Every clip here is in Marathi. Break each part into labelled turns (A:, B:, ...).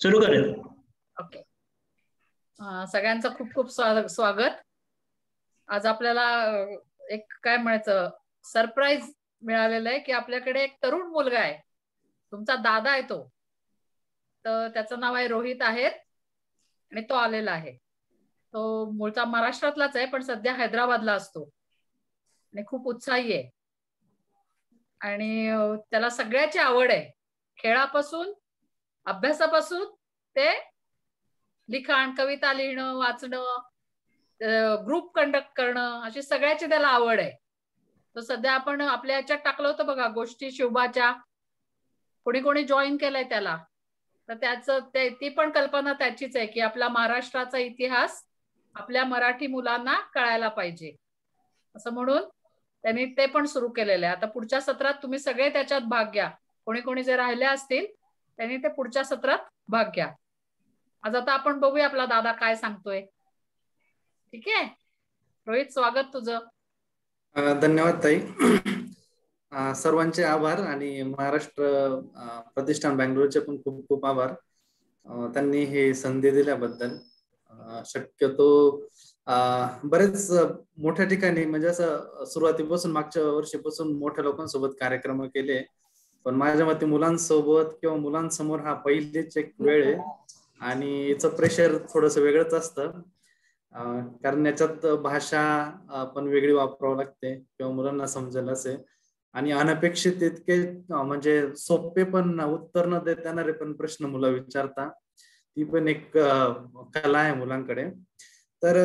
A: सुरू करेल.
B: ओके. सगळ्यांचं खूप खूप स्वागत. आज आपल्याला एक काय म्हणायचं सरप्राईज मिळालेलं आहे की आपल्याकडे एक तरुण मुलगा आहे, तुमचा दादा आहे तो. तर त्याचं नाव आहे रोहित आहेर आणि तो आलेला आहे. तो मूळचा महाराष्ट्रातलाच आहे पण सध्या हैदराबादला असतो आणि खूप उत्साही आहे आणि त्याला सगळ्याची आवड आहे, खेळापासून अभ्यासापासून ते लिखाण, कविता लिहिणं, वाचणं, ग्रुप कंडक्ट करणं, अशी सगळ्याची त्याला आवड आहे. तर सध्या आपण आपल्या याच्यात टाकलं होतं बघा गोष्टी शिवबाच्या, कोणी कोणी जॉईन केलंय त्याला. तर त्याचं ती पण कल्पना त्याचीच आहे की आपला महाराष्ट्राचा इतिहास आपल्या मराठी मुलांना कळायला पाहिजे असं म्हणून त्यांनी ते पण सुरू केलेलं आहे. आता पुढच्या सत्रात तुम्ही सगळे त्याच्यात भाग घ्या. कोणी कोणी जे राहिले असतील त्यांनी ते पुढच्या सत्रात भाग घ्या. आज आता आपण बघूया आपला दादा काय सांगतोय. ठीक आहे रोहित, स्वागत तुझं.
C: धन्यवाद ताई. सर्वांचे आभार आणि महाराष्ट्र प्रतिष्ठान बँगलोरचे पण खूप खूप आभार त्यांनी हे संधी दिल्याबद्दल. शक्यतो बरेच मोठ्या ठिकाणी म्हणजे असं सुरुवातीपासून मागच्या वर्षीपासून मोठ्या लोकांसोबत कार्यक्रम केले, पण माझ्या मते मुलांसोबत किंवा मुलांसमोर हा पहिलीच एक वेळ आहे आणि याचं प्रेशर थोडंसं वेगळंच असतं. कारण याच्यात भाषा पण वेगळी वापरावं लागते किंवा मुलांना समजेल असे, आणि अनपेक्षित इतके म्हणजे सोपे पण उत्तर न देणारे पण प्रश्न मुलं विचारता. ती पण एक कला आहे मुलांकडे. तर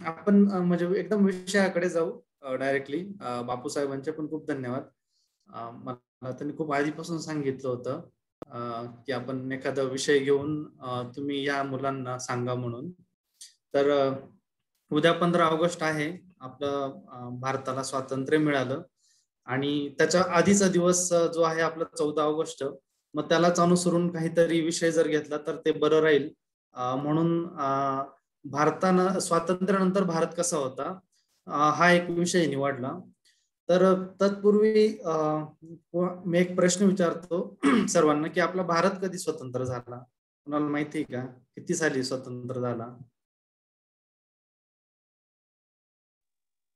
C: आपण म्हणजे एकदम विषयाकडे जाऊ डायरेक्टली. बापूसाहेबांचे पण खूप धन्यवाद. मला त्यांनी खूप आधीपासून सांगितलं होतं की आपण एखादा विषय घेऊन तुम्ही या मुलांना सांगा म्हणून. तर उद्या 15 ऑगस्ट आहे, आपलं भारताला स्वातंत्र्य मिळालं आणि त्याच्या आधीचा दिवस जो आहे आपला 14 ऑगस्ट, मग त्यालाच अनुसरून काहीतरी विषय जर घेतला तर ते बरं राहील. म्हणून भारतानं स्वातंत्र्यानंतर भारत कसा होता हा एक विषय निवडला. तर तत्पूर्वी मी एक प्रश्न विचारतो सर्वांना की आपला भारत कधी स्वतंत्र झाला? कुणाला माहिती आहे का किती साली स्वतंत्र झाला?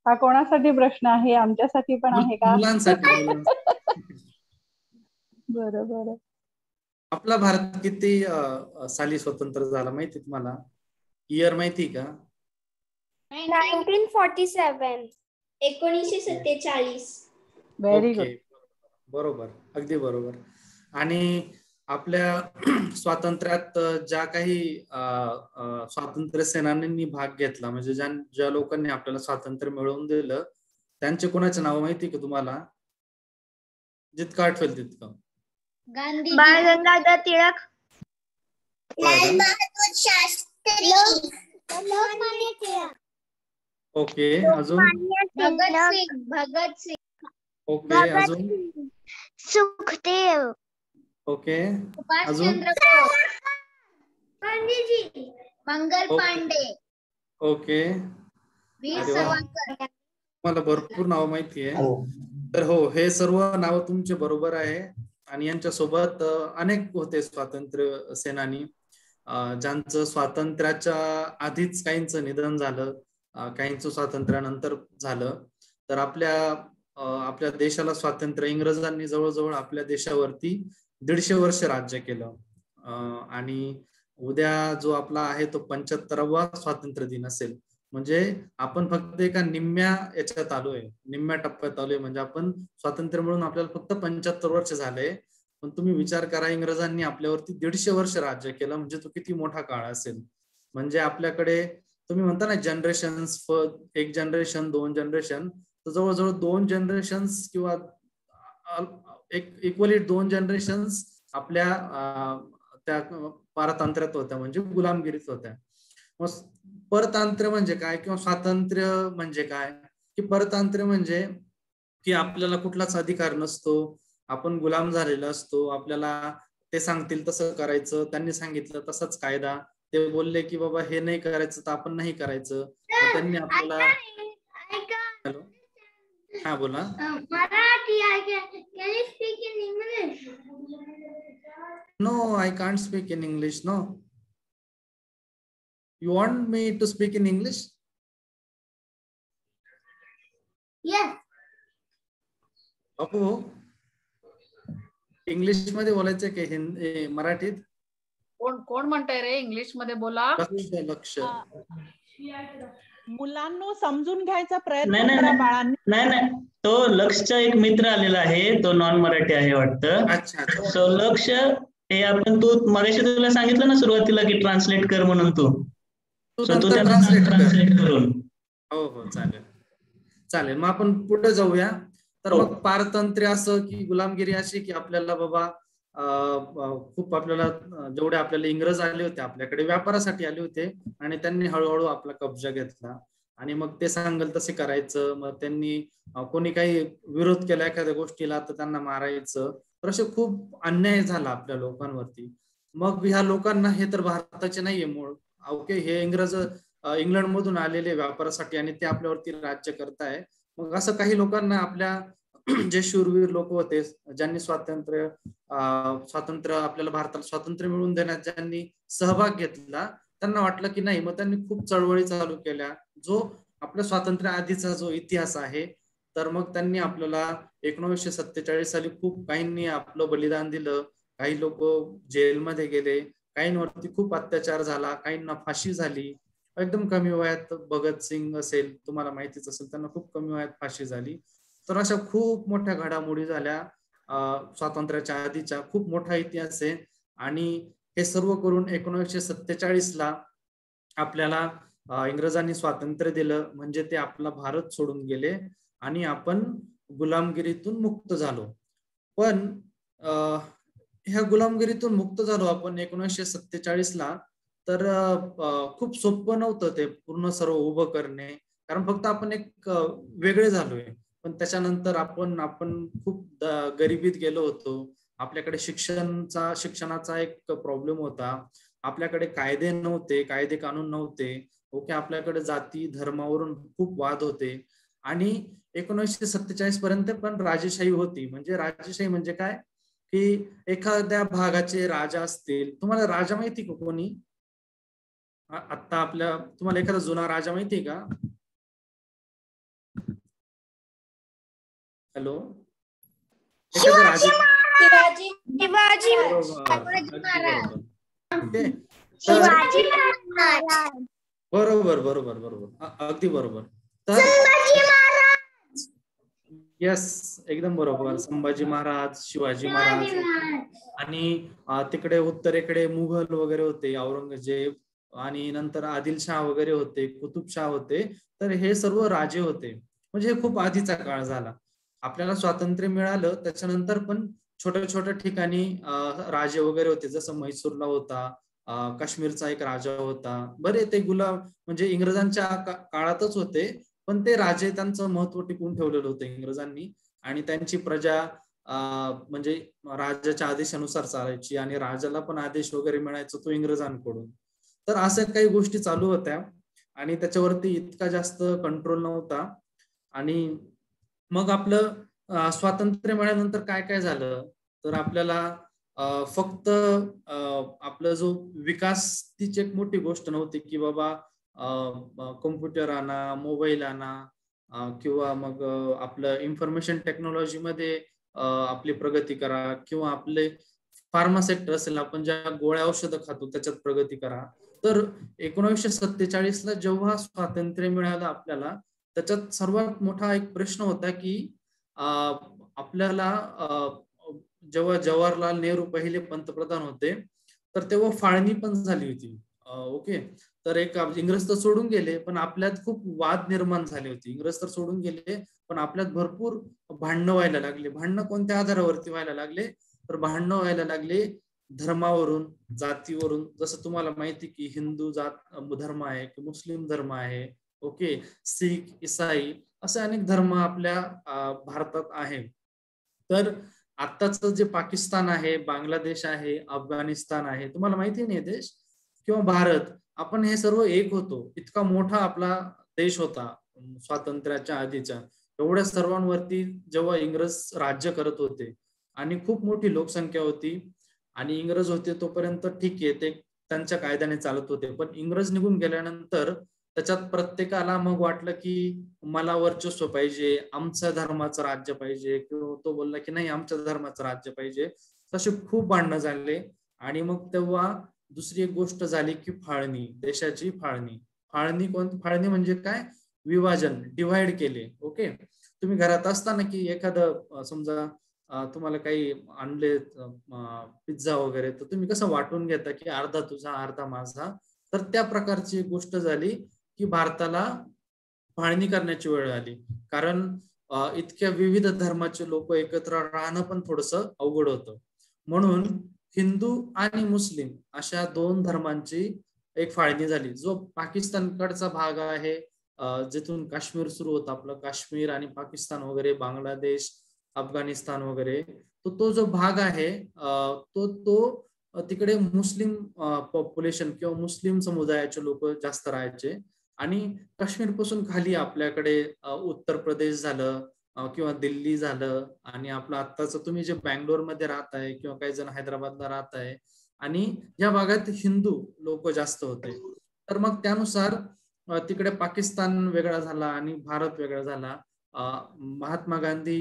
D: हा कोणासाठी प्रश्न आहे? आमच्यासाठी पण आहे का?
C: मुलांसाठी.
D: बरोबर.
C: आपला भारत किती साली स्वतंत्र झाला माहिती तुम्हाला? इयर माहिती का?
E: 1947. 1947.
D: Very good.
C: बरोबर, अगदी बरोबर. आणि आपल्या स्वातंत्र्यात ज्या काही स्वातंत्र्य सेनानींनी भाग घेतला, म्हणजे ज्या लोकांनी आपल्याला स्वातंत्र्य मिळवून दिलं, त्यांचे कोणाचे नाव माहिती का तुम्हाला? जितकं आठवेल तितकं.
E: गांधी, बाळ गंगाधर टिळक,
C: लाल
E: बहादूर शास्त्री, लोकमान्य टिळक.
C: ओके, अजून?
E: भगत सिंग.
C: ओके, अजून?
E: सुखदेव.
C: ओके,
E: अजून? गांधीजी, मंगल पांडे.
C: ओके,
E: वीर सावरकर.
C: मला भरपूर नाव माहिती आहे. तर हो, हे सर्व नाव तुमचे बरोबर आहे. आणि यांच्या सोबत अनेक होते स्वातंत्र्य सेनानी ज्यांचं स्वातंत्र्याच्या आधीच काहींचं निधन झालं, काहींचं स्वातंत्र्यानंतर झालं. तर आपल्या देशाला स्वातंत्र्य इंग्रजांनी जवळजवळ आपल्या देशावरती 150 वर्ष राज्य केलं. आणि उद्या जो आपला आहे तो 75वा स्वातंत्र्य दिन असेल. म्हणजे आपण फक्त एका निम्म्या याच्यात आलोय, निम्म्या टप्प्यात आलोय. म्हणजे आपण स्वातंत्र्य मिळून आपल्याला फक्त 75 वर्ष झाले, पण तुम्ही विचार करा इंग्रजांनी आपल्यावरती 150 वर्ष राज्य केलं, म्हणजे तो किती मोठा काळ असेल. म्हणजे आपल्याकडे तुम्ही म्हणता ना जनरेशन्स, एक जनरेशन, 2 जनरेशन, तर जवळजवळ 2 जनरेशन्स किंवा एक इक्वली 2 जनरेशन्स आपल्या त्या पारतंत्र्यात होत्या, म्हणजे गुलामगिरीत होत्या. मग परतंत्र म्हणजे काय किंवा स्वातंत्र्य म्हणजे काय? की परतंत्र म्हणजे की आपल्याला कुठलाच अधिकार नसतो, आपण गुलाम झालेला असतो, आपल्याला ते सांगतील तसं करायचं, त्यांनी सांगितलं तसंच कायदा, ते बोलले की बाबा हे नाही करायचं तर आपण नाही करायचं. त्यांनी आपल्याला हॅलो हा बोला.
E: Marathi. Can you speak in English?
C: No, I can't speak in English. No. You want me to speak in English?
E: Yes.
C: Bapu English मध्ये बोलायचं की हिंदी मराठीत?
B: कोण कोण म्हणताय रे इंग्लिश मध्ये बोला?
C: लक्ष
D: मुलांनो समजून घ्यायचा प्रयत्न
A: नाही
D: करा
A: नाही
D: बाळांनी.
A: नाही नाही, तो लक्षचा एक मित्र आलेला आहे, तो नॉन मराठी आहे वाटतं.
C: अच्छा अच्छा.
A: सो लक्ष, हे आपण तू मगाशी तुला सांगितलं ना सुरुवातीला की ट्रान्सलेट कर म्हणून तू
C: नंतर
A: त्यांना
C: ट्रान्सलेट
A: करून.
C: हो हो चालेल चालेल. मग आपण पुढे जाऊया. तर
A: हो.
C: मग पारतंत्र्य असं की गुलामगिरी अशी की आपल्याला बाबा खूप आपल्याला जेवढे आपल्याला इंग्रज आले होते आपल्याकडे व्यापारासाठी आले होते आणि त्यांनी हळूहळू आपला कब्जा घेतला आणि मग ते सांगेल तसे करायचं. मग त्यांनी कोणी काही विरोध केला एखाद्या गोष्टीला तर त्यांना मारायचं. तर असे खूप अन्याय झाला आपल्या लोकांवरती. मग ह्या लोकांना, हे तर भारताचे नाहीये मूळ, ओके, हे इंग्रज इंग्लंड मधून आलेले व्यापारासाठी आणि ते आपल्यावरती राज्य करताय. मग असं काही लोकांना आपल्या जे शूरवीर लोक होते ज्यांनी स्वातंत्र्य आपल्याला भारताला स्वातंत्र्य मिळवून देण्यात ज्यांनी सहभाग घेतला, त्यांना वाटलं की नाही. मग त्यांनी खूप चळवळी चालू केल्या, जो आपल्या स्वातंत्र्य आधीचा जो इतिहास आहे. तर मग त्यांनी आपल्याला 1947 साली खूप काहींनी आपलं बलिदान दिलं. काही लोक जेलमध्ये गेले, काहींवरती खूप अत्याचार झाला, काहींना फाशी झाली. एकदम कमी वयात भगतसिंग असेल, तुम्हाला माहितीच असेल, त्यांना खूप कमी वयात फाशी झाली. तर अशा खूप मोठ्या घडामोडी झाल्या. स्वातंत्र्याच्या आधीचा खूप मोठा इतिहास आहे. आणि हे सर्व करून 1947 ला आपल्याला इंग्रजांनी स्वातंत्र्य दिलं, म्हणजे ते आपला भारत सोडून गेले आणि आपण गुलामगिरीतून मुक्त झालो. पण ह्या गुलामगिरीतून मुक्त झालो आपण 1947 ला. तर खूप सोपं नव्हतं ते पूर्ण सर्व उभं करणे, कारण फक्त आपण एक वेगळे झालोय. पण त्याच्यानंतर आपण खूप गरिबीत गेलो होतो. आपल्याकडे शिक्षणाचा एक प्रॉब्लेम होता. आपल्याकडे कायदे नव्हते, कायदे कानून नव्हते. ओके, आपल्याकडे जाती धर्मावरून खूप वाद होते. आणि 1947 पर्यंत पण राजेशाही होती. म्हणजे राजेशाही म्हणजे काय की एखाद्या भागाचे राजा असतील. तुम्हाला राजा माहिती का कोणी? आता तुम्हाला एखादा जुना राजा माहितीये का? हॅलो,
E: शिवाजी
C: बरोबर बरोबर बरोबर, अगदी बरोबर. तर यस, एकदम बरोबर. संभाजी महाराज, शिवाजी महाराज. आणि तिकडे उत्तरेकडे मुघल वगैरे होते, औरंगजेब, आणि नंतर आदिलशाह वगैरे होते, कुतुबशाह होते. तर हे सर्व राजे होते. म्हणजे हे खूप आधीचा काळ झाला. आपल्याला स्वातंत्र्य मिळालं त्याच्यानंतर पण छोट्या छोट्या ठिकाणी राजे वगैरे होते. जसं म्हैसूरला होता, काश्मीरचा एक राजा होता. बरे ते म्हणजे इंग्रजांच्या काळातच होते, पण ते राजे त्यांचं महत्व टिकवून ठेवलेलं होतं इंग्रजांनी. आणि त्यांची प्रजा म्हणजे राजाच्या आदेशानुसार चालायची आणि राजाला पण आदेश वगैरे मिळायचा तो इंग्रजांकडून. तर असं काही गोष्टी चालू होत्या आणि त्याच्यावरती इतका जास्त कंट्रोल नव्हता. आणि मग आपलं स्वातंत्र्य मिळाल्यानंतर काय काय झालं, तर आपल्याला फक्त आपला जो विकास तीच एक मोठी गोष्ट नव्हती की बाबा कॉम्प्युटर आणा, मोबाईल आणा, किंवा मग आपलं इन्फॉर्मेशन टेक्नॉलॉजी मध्ये आपली प्रगती करा, किंवा आपले फार्मा सेक्टर असेल, आपण ज्या गोळ्या औषधं खातो त्याच्यात प्रगती करा. तर 1947 ला जेव्हा स्वातंत्र्य मिळालं आपल्याला, त्याच्यात सर्वात मोठा एक प्रश्न होता की आपल्याला जेव्हा जवाहरलाल नेहरू पहिले पंतप्रधान होते तर तेव्हा फाळणी पण झाली होती. ओके, तर एक इंग्रज तर सोडून गेले, पण आपल्यात खूप वाद निर्माण झाले होते. इंग्रज तर सोडून गेले, पण आपल्यात भरपूर भांडणं व्हायला लागले. भांडणं कोणत्या आधारावरती व्हायला लागले, तर भांडणं व्हायला लागले धर्मावरून, जातीवरून. जसं तुम्हाला माहिती की हिंदू धर्म आहे की मुस्लिम धर्म आहे, ओके, सिख, इसाई, असे अनेक धर्म आपल्या भारतात आहे. तर आत्ताच जे पाकिस्तान आहे, बांगलादेश आहे, अफगाणिस्तान आहे, तुम्हाला माहिती नाही देश, किंवा भारत, आपण हे सर्व एक होतो. इतका मोठा आपला देश होता स्वातंत्र्याच्या आधीच्या. एवढ्या सर्वांवरती जेव्हा इंग्रज राज्य करत होते आणि खूप मोठी लोकसंख्या होती आणि इंग्रज होते तोपर्यंत ठीक आहे, ते त्यांच्या कायद्याने चालत होते. पण इंग्रज निघून गेल्यानंतर त्याच्यात प्रत्येकाला मग वाटलं की मला वर्चस्व पाहिजे, आमच्या धर्माचं राज्य पाहिजे, किंवा तो बोलला की नाही आमच्या धर्माचं राज्य पाहिजे. तसे खूप भांडणं झाले. आणि मग तेव्हा दुसरी एक गोष्ट झाली की फाळणी, देशाची फाळणी. फाळणी म्हणजे काय? विभाजन, डिव्हाइड केले. ओके, तुम्ही घरात असताना की एखादं समजा तुम्हाला काही आणले पिझ्झा वगैरे, तर तुम्ही कसं वाटून घेता की अर्धा तुझा अर्धा माझा. तर त्या प्रकारची गोष्ट झाली की भारताला फाळणी करण्याची वेळ आली. कारण इतक्या विविध धर्माचे लोक एकत्र राहणं पण थोडस अवघड होतं. म्हणून हिंदू आणि मुस्लिम अशा दोन धर्मांची एक फाळणी झाली. जो पाकिस्तानकडचा भाग आहे, जिथून काश्मीर सुरू होतं आपलं, काश्मीर आणि पाकिस्तान वगैरे, बांगलादेश, अफगाणिस्तान वगैरे, तो जो भाग आहे तो तिकडे मुस्लिम पॉप्युलेशन किंवा मुस्लिम समुदायाचे लोक जास्त राहायचे. आणि काश्मीर पासून खाली आपल्याकडे उत्तर प्रदेश झालं किंवा दिल्ली झालं, आणि आपलं आत्ताचं तुम्ही जे बँगलोर मध्ये राहत आहे किंवा काही जण हैदराबादला राहत आहे, आणि या भागात हिंदू लोक जास्त होते. तर मग त्यानुसार तिकडे पाकिस्तान वेगळा झाला आणि भारत वेगळा झाला. महात्मा गांधी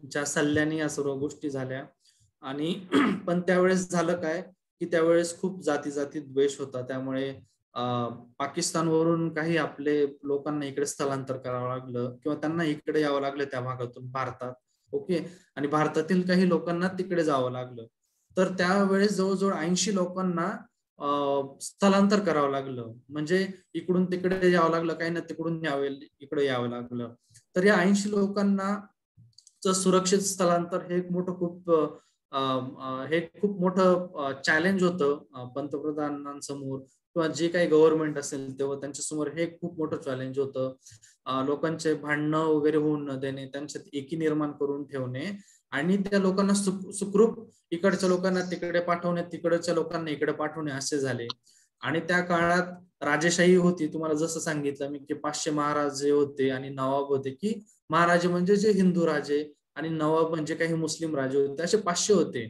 C: च्या सल्ल्याने या सर्व गोष्टी झाल्या. आणि पण त्यावेळेस झालं काय की त्यावेळेस खूप जाती द्वेष होता. त्यामुळे पाकिस्तानवरून काही आपले लोकांना इकडे स्थलांतर करावं लागलं किंवा त्यांना इकडे यावं लागलं त्या भागातून भारतात. ओके, आणि भारतातील काही लोकांना तिकडे जावं लागलं. तर त्यावेळेस जवळजवळ 80 लोकांना स्थलांतर करावं लागलं. म्हणजे इकडून तिकडे यावं लागलं, काही ना तिकडून इकडे यावं लागलं. तर या 80 लोकांना सुरक्षित स्थलांतर हे खूप मोठं चॅलेंज होतं पंतप्रधानांसमोर किंवा जे काही गव्हर्नमेंट असेल तेव्हा त्यांच्या समोर. हे खूप मोठं चॅलेंज होतं. लोकांचे भांडणं वगैरे होऊन न देणे, त्यांच्यात एकी निर्माण करून ठेवणे, आणि त्या लोकांना सुखरूप इकडच्या लोकांना तिकडे पाठवणे, तिकडच्या लोकांना इकडे पाठवणे, असे झाले. आणि त्या काळात राजेशाही होती. तुम्हाला जसं सांगितलं मी की 500 महाराजे होते आणि नवाब होते. की महाराजे म्हणजे जे हिंदू राजे आणि नवाब म्हणजे काही मुस्लिम राजे होते, असे 500 होते.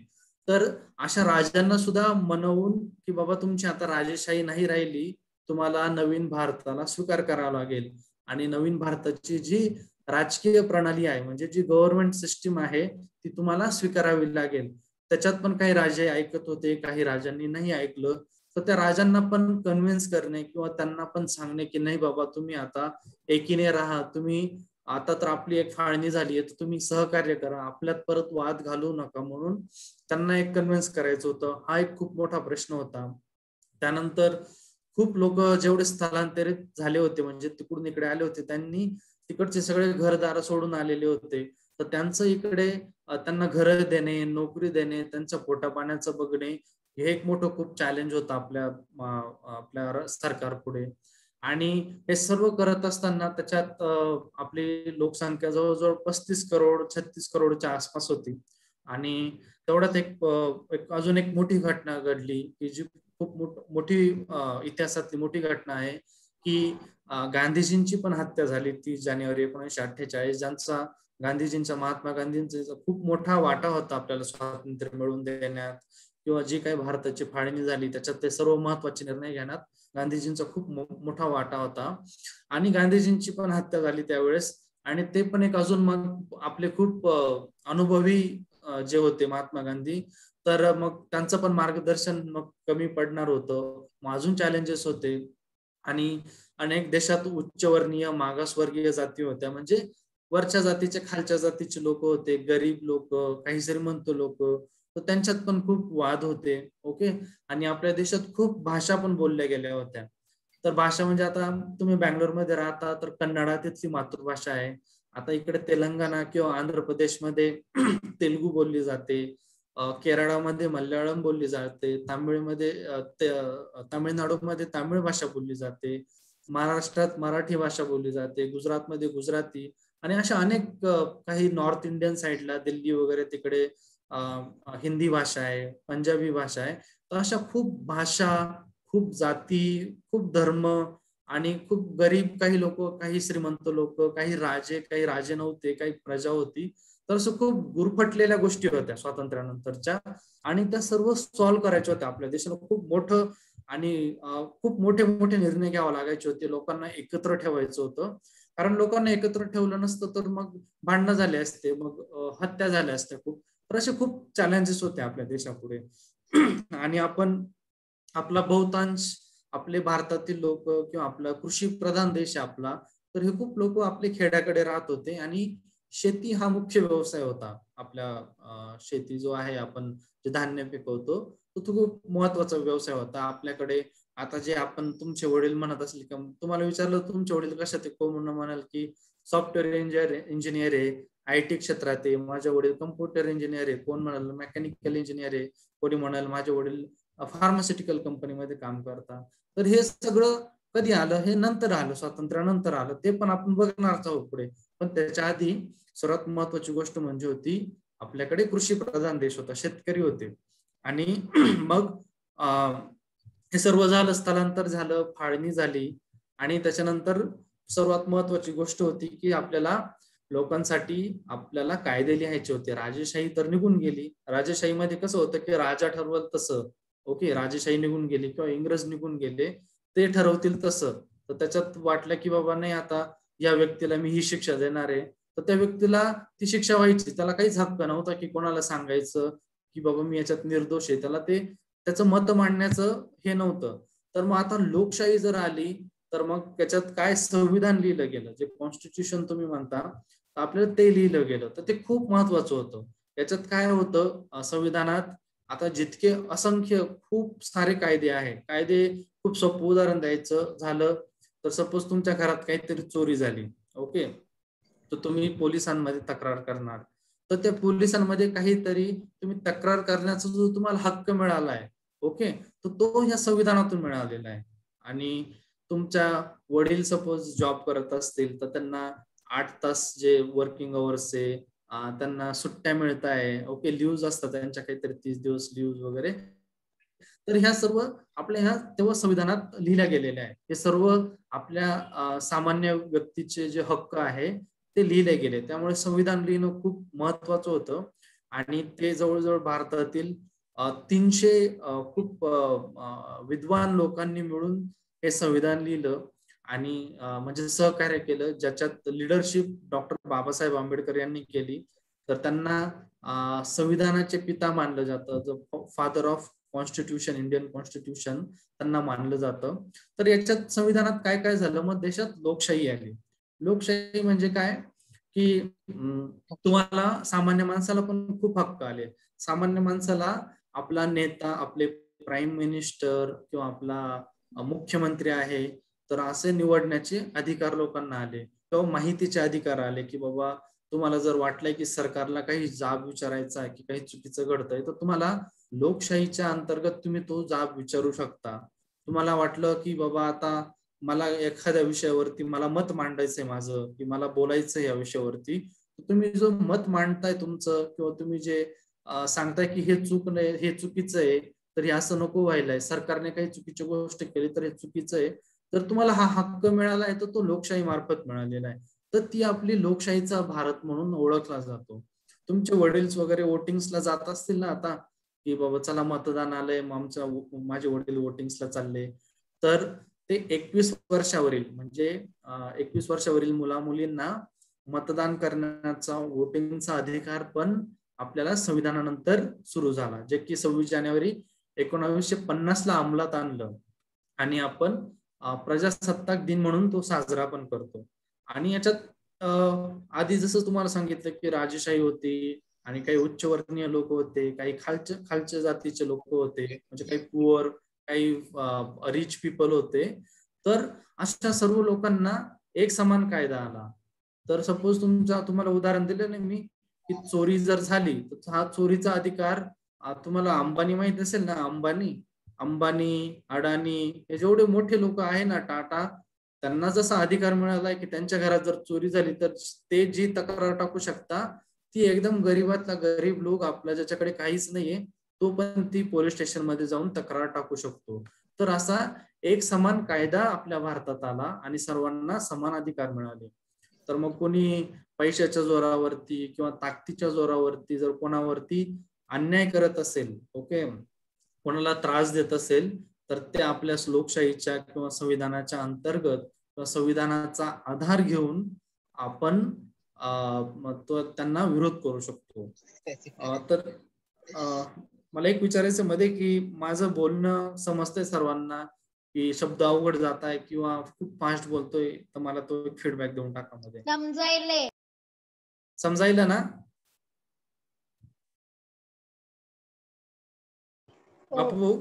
C: तर अशा राजांना सुद्धा मनवून की बाबा तुमची आता राजेशाही नाही राहिली, तुम्हाला नवीन भारताला स्वीकार करावा लागेल. आणि नवीन भारताची जी राजकीय प्रणाली आहे, म्हणजे जी गव्हर्नमेंट सिस्टीम आहे, ती तुम्हाला स्वीकारावी लागेल. त्याच्यात पण काही राजे ऐकत होते, काही राजांनी नाही ऐकलं. तर त्या राजांना पण कन्व्हिन्स करणे किंवा त्यांना पण सांगणे की नाही बाबा तुम्ही आता एकीने राहा, तुम्ही आता तर आपली एक फाळणी झाली आहे, तर तुम्ही सहकार्य करा, आपल्यात परत वाद घालू नका, म्हणून त्यांना एक कन्व्हिन्स करायचं होतं. हा एक खूप मोठा प्रश्न होता. त्यानंतर खूप लोक जेवढे स्थलांतरित झाले होते, म्हणजे तिकडून इकडे आले होते, त्यांनी तिकडचे सगळे घरदार सोडून आलेले होते. तर त्यांचं इकडे त्यांना घर देणे, नोकरी देणे, त्यांच्या पोटा पाण्याचं बघणे, हे एक मोठं खूप चॅलेंज होतं आपल्या सरकार पुढे. आणि हे सर्व करत असताना त्याच्यात आपली लोकसंख्या जवळजवळ 35 करोड 36 करोडच्या आसपास होती. आणि तेवढ्यात एक अजून एक मोठी घटना घडली की जी खूप मोठी इतिहासातली मोठी घटना आहे की गांधीजींची पण हत्या झाली 30 जानेवारी 1948, ज्यांचा गांधीजींचा महात्मा गांधींचा खूप मोठा वाटा होता आपल्याला स्वातंत्र्य मिळवून देण्यात, किंवा जी काही भारताची फाळणी झाली त्याच्यात ते सर्व महत्वाचे निर्णय घेण्यात गांधीजींचा खूप मोठा वाटा होता. आणि गांधीजींची पण हत्या झाली त्यावेळेस. आणि ते पण एक अजून मग आपले खूप अनुभवी जे होते महात्मा गांधी, तर मग त्यांचं पण मार्गदर्शन मग कमी पडणार होतं, मग अजून चॅलेंजेस होते. आणि अनेक देशात उच्चवर्णीय मागासवर्गीय जाती होत्या, म्हणजे वरच्या जातीचे खालच्या जातीचे लोक होते, गरीब लोक, काही श्रीमंत लोक, तर त्यांच्यात पण खूप वाद होते. ओके, आणि आपल्या देशात खूप भाषा पण बोलल्या गेल्या होत्या. तर भाषा म्हणजे आता तुम्ही बँगलोरमध्ये राहता तर कन्नडा तिथली मातृभाषा आहे. आता इकडे तेलंगणा किंवा आंध्र प्रदेशमध्ये तेलुगू बोलली जाते, केरळामध्ये मल्याळम बोलली जाते, तामिळनाडूमध्ये तामिळ भाषा बोलली जाते, महाराष्ट्रात मराठी भाषा बोलली जाते, गुजरातमध्ये गुजराती, आणि अशा अनेक काही नॉर्थ इंडियन साईडला दिल्ली वगैरे तिकडे हिंदी भाषा आहे, पंजाबी भाषा आहे. तर अशा खूप भाषा, खूप जाती, खूप धर्म, आणि खूप गरीब काही लोक, काही श्रीमंत लोक, काही राजे नव्हते, काही प्रजा होती. तर असं खूप गुरफटलेल्या गोष्टी होत्या स्वातंत्र्यानंतरच्या, आणि त्या सर्व सॉल्व्ह करायच्या होत्या. आपल्या देशाला खूप मोठं आणि खूप मोठे मोठे निर्णय घ्यावे लागायचे होते. लोकांना एकत्र ठेवायचं होतं, कारण लोकांना एकत्र ठेवलं नसतं तर मग भांडणं झाले असते, मग हत्या झाल्या असत्या खूप. तर असे खूप चॅलेंजेस होते आपल्या देशापुढे. आणि आपण आपला बहुतांश आपले भारतातील लोक किंवा आपला कृषी प्रधान देश आपला, तर हे खूप लोक आपले खेड्याकडे राहत होते आणि शेती हा मुख्य व्यवसाय होता आपल्या. शेती जो आहे, आपण जे धान्य पिकवतो तो खूप महत्वाचा व्यवसाय होता आपल्याकडे. आता जे आपण तुमचे वडील म्हणत असले की तुम्हाला विचारलं तुमचे वडील कशात आहे, कोण म्हणाल की सॉफ्टवेअर इंजिनियर आहे, IT क्षेत्रात आहे. माझे वडील कम्प्युटर इंजिनियर आहे, कोण म्हणाल मेकॅनिकल इंजिनियर आहे, कोणी म्हणाल माझे वडील फार्मास्युटिकल कंपनीमध्ये काम करतात. तर हे सगळं कधी आलं, हे नंतर आलं, स्वातंत्र्यानंतर आलं. ते पण आपण बघणारच आहोत पुढे. पण त्याच्या आधी सर्वात महत्वाची गोष्ट म्हणजे होती, आपल्याकडे कृषी प्रधान देश होता, शेतकरी होते. आणि मग हे सर्व झालं, स्थलांतर झालं, फाळणी झाली, आणि त्याच्यानंतर सर्वात महत्वाची गोष्ट होती की आपल्याला लोकांसाठी आपल्याला कायदे लिहायचे होते. राजेशाही तर निघून गेली. राजेशाहीमध्ये कसं होतं की राजा ठरवल तसं, ओके, राजेशाही निघून गेली किंवा इंग्रज निघून गेले, ते ठरवतील तसं. तर त्याच्यात वाटलं की बाबा नाही, आता या व्यक्तीला मी ही शिक्षा देणार आहे, तर त्या व्यक्तीला ती शिक्षा व्हायची. त्याला काहीच हक्क नव्हता की कोणाला सांगायचं की बाबा मी याच्यात निर्दोष आहे. त्याला ते त्याचं मत मांडण्याचं हे नव्हतं. तर मग आता लोकशाही जर आली, तर मग त्याच्यात काय संविधान लिहिलं गेलं, जे कॉन्स्टिट्यूशन तुम्ही म्हणता, आपल्याला ते लिहिलं गेलं. तर ते खूप महत्वाचं होतं. याच्यात काय होतं संविधानात, आता जितके असंख्य खूप सारे कायदे आहे. कायदे खूप सोपं उदाहरण द्यायचं झालं तर सपोज तुमच्या घरात काहीतरी चोरी झाली, ओके, तर तुम्ही पोलिसांमध्ये तक्रार करणार. तर त्या पोलिसांमध्ये काहीतरी तुम्ही तक्रार करण्याचा जो तुम्हाला हक्क मिळाला आहे, ओके, तर तो ह्या संविधानातून मिळालेला आहे. आणि तुमच्या वडील सपोज जॉब करत असतील तर त्यांना 8 तास जे वर्किंग अवर्स आहे, त्यांना सुट्ट्या मिळत आहे, ओके, लिव्ह असतात त्यांच्या काहीतरी 30 दिवस लिव्ह वगैरे. तर ह्या सर्व आपल्या ह्या तेव्हा संविधानात लिहिल्या गेलेल्या आहे. हे सर्व आपल्या सामान्य व्यक्तीचे जे हक्क आहे ते लिहिले गेले. त्यामुळे संविधान लिहिणं खूप महत्वाचं होतं. आणि ते जवळजवळ भारतातील 300 खूप विद्वान लोकांनी मिळून हे संविधान लिहिलं आणि म्हणजे सहकार्य केलं, ज्याच्यात लिडरशिप डॉक्टर बाबासाहेब आंबेडकर यांनी केली. तर त्यांना संविधानाचे पिता मानलं जातं, the father of constitution, Indian constitution त्यांना मानलं जातं. तर याच्यात संविधानात काय काय झालं, मग देशात लोकशाही आली. लोकशाही म्हणजे काय की तुम्हाला सामान्य माणसाला पण खूप हक्क आले. सामान्य माणसाला आपला नेता, आपले प्राईम मिनिस्टर किंवा आपला मुख्यमंत्री आहे, तर असे निवडण्याचे अधिकार लोकांना आले, किंवा माहितीचे अधिकार आले की बाबा तुम्हाला जर वाटलंय की सरकारला काही जाब विचारायचा आहे की काही चुकीचं घडतंय, तर तुम्हाला लोकशाहीच्या अंतर्गत तुम्ही तो जाब विचारू शकता. तुम्हाला वाटलं की बाबा आता मला एखाद्या विषयावरती मला मत मांडायचंय माझं, की मला बोलायचं या विषयावरती, तुम्ही जो मत मांडताय तुमचं, किंवा तुम्ही जे सांगताय की हे चूक नाही, हे चुकीचं आहे, तर हे असं नको व्हायलाय, सरकारने काही चुकीची गोष्ट केली तर हे चुकीचं आहे, तर तुम्हाला हा हक्क मिळाला आहे, तर तो लोकशाही मार्फत मिळालेला आहे. तर ती आपली लोकशाहीचा भारत म्हणून ओळखला जातो. तुमचे वडील वगैरे वोटिंग्सला जात असतील ना आता, की बाबा चला मतदान आलंय, माझे वडील वोटिंग्सला चालले, तर ते 21 वर्षावरील म्हणजे 21 वर्षावरील मुला मुलींना मतदान करण्याचा, वोटिंगचा अधिकार पण आपल्याला संविधानानंतर सुरू झाला, जे की 26 जानेवारी 1950 ला अंमलात आणलं. आणि आपण प्रजासत्ताक दिन म्हणून तो साजरा पण करतो. आणि याच्यात आधी जसं तुम्हाला सांगितलं की राजेशाही होती आणि काही उच्चवर्णीय लोक होते, काही खालच्या जातीचे लोक होते, म्हणजे काही पुअर, काही रिच पीपल होते. तर अशा सर्व लोकांना एक समान कायदा आला. तर सपोज तुम्हाला उदाहरण दिलं ना मी, की चोरी जर झाली तर हा चोरीचा अधिकार, तुम्हाला अंबानी माहित असेल ना, अंबानी, अडाणी, हे जेवढे मोठे लोक आहे ना, टाटा, त्यांना जसा अधिकार मिळालाय की त्यांच्या घरात जर चोरी झाली तर ते जी तक्रार टाकू शकता, ती एकदम गरीबातला गरीब लोक, आपल्या ज्याच्याकडे काहीच नाहीये, तो पण ती पोलीस स्टेशन मध्ये जाऊन तक्रार टाकू शकतो. तर असा एक समान कायदा आपल्या भारतात आला आणि सर्वांना समान अधिकार मिळाले. तर मग कोणी पैशाच्या जोरावरती किंवा ताकदीच्या जोरावरती जर कोणावरती अन्याय करत असेल, ओके, कोणाला त्रास देत असेल, तर ते आपल्या लोकशाहीच्या किंवा संविधानाच्या अंतर्गत किंवा संविधानाचा आधार घेऊन आपण त्यांना विरोध करू शकतो. तर मला एक विचारायचं मध्ये की माझं बोलणं समजतंय सर्वांना की शब्द अवघड जात आहे किंवा खूप फास्ट बोलतोय, तर मला तो एक फीडबॅक देऊन टाका मध्ये. समजायला ना? बापू?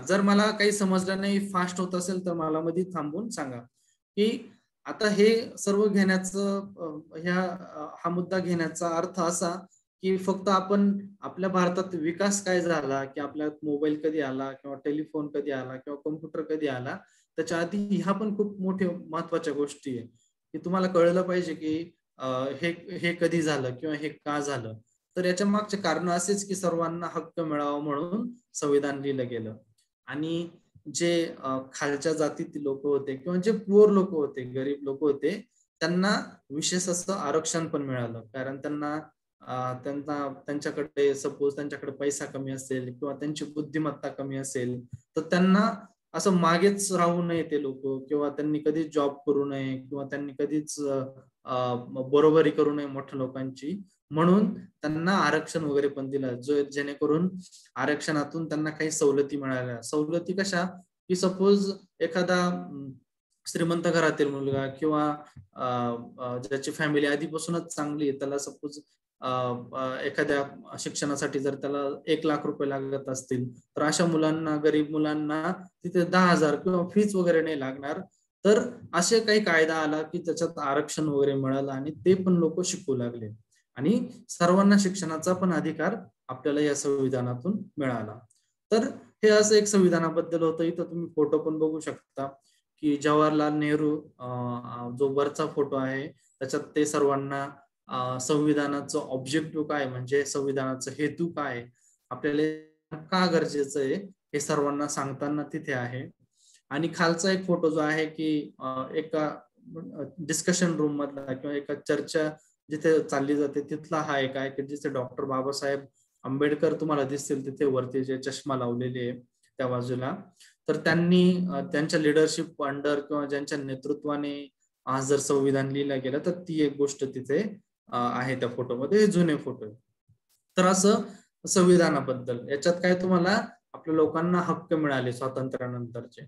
C: जर मला काही समजलं नाही, फास्ट होत असेल तर मला मध्ये थांबून सांगा. की आता हे सर्व घेण्याचं हा मुद्दा घेण्याचा अर्थ असा की फक्त आपण आपल्या भारतात विकास काय झाला, की आपल्यात मोबाईल कधी आला किंवा टेलिफोन कधी आला किंवा कम्प्युटर कधी आला, त्याच्या आधी ह्या पण खूप मोठ्या महत्वाच्या गोष्टी आहे की तुम्हाला कळलं पाहिजे की हे कधी झालं किंवा हे का झालं. तर याच्या मागचे कारण असेच की सर्वांना हक्क मिळावा म्हणून संविधान लिहिलं गेलं. आणि जे खालच्या जातीतील लोक होते किंवा जे पुअर लोक होते, गरीब लोक होते, त्यांना विशेष असं आरक्षण पण मिळालं. कारण त्यांच्याकडे सपोज त्यांच्याकडे पैसा कमी असेल किंवा त्यांची बुद्धिमत्ता कमी असेल, तर त्यांना असं मागेच राहू नये ते लोक, किंवा त्यांनी कधीच जॉब करू नये किंवा त्यांनी कधीच बरोबरी करू नये मोठ्या लोकांची, म्हणून त्यांना आरक्षण वगैरे पण दिलं, जेणेकरून आरक्षणातून त्यांना काही सवलती मिळाल्या. सवलती कशा, की सपोज एखादा श्रीमंत घरातील मुलगा किंवा ज्याची फॅमिली आधीपासूनच चांगली आहे, त्याला सपोज एखाद्या शिक्षणासाठी जर त्याला 1 लाख रुपये लागत असतील, तर अशा मुलांना, गरीब मुलांना तिथे 10,000 किंवा फीस वगैरे नाही लागणार. तर असे काही कायदा आला की त्याच्यात आरक्षण वगैरे मिळालं आणि ते पण लोक शिकू लागले आणि सर्वांना शिक्षणाचा पण अधिकार आपल्याला या संविधानातून मिळाला. तर हे असं एक संविधानाबद्दल होतं. इथं तुम्ही फोटो पण बघू शकता की जवाहरलाल नेहरू जो वरचा फोटो आहे त्याच्यात ते सर्वांना संविधानाचं ऑब्जेक्टिव्ह काय, म्हणजे संविधानाचं हेतू काय, आपल्याला का गरजेचं आहे, हे सर्वांना सांगताना तिथे आहे. आणि खालचा एक फोटो जो आहे की एका डिस्कशन रूम मधला किंवा एका चर्चा जिथे चालली जाते तिथला हा एक आहे की जिथे डॉक्टर बाबासाहेब आंबेडकर तुम्हाला दिसतील तिथे वरती जे चष्मा लावलेले आहे त्या बाजूला. तर त्यांनी त्यांच्या लिडरशिप अंडर किंवा ज्यांच्या नेतृत्वाने आज जर संविधान लिहिलं गेलं, तर ती एक गोष्ट तिथे आहे त्या फोटोमध्ये. हे जुने फोटो. तर असं संविधानाबद्दल याच्यात काय तुम्हाला आपल्या लोकांना हक्क मिळाले स्वातंत्र्यानंतरचे.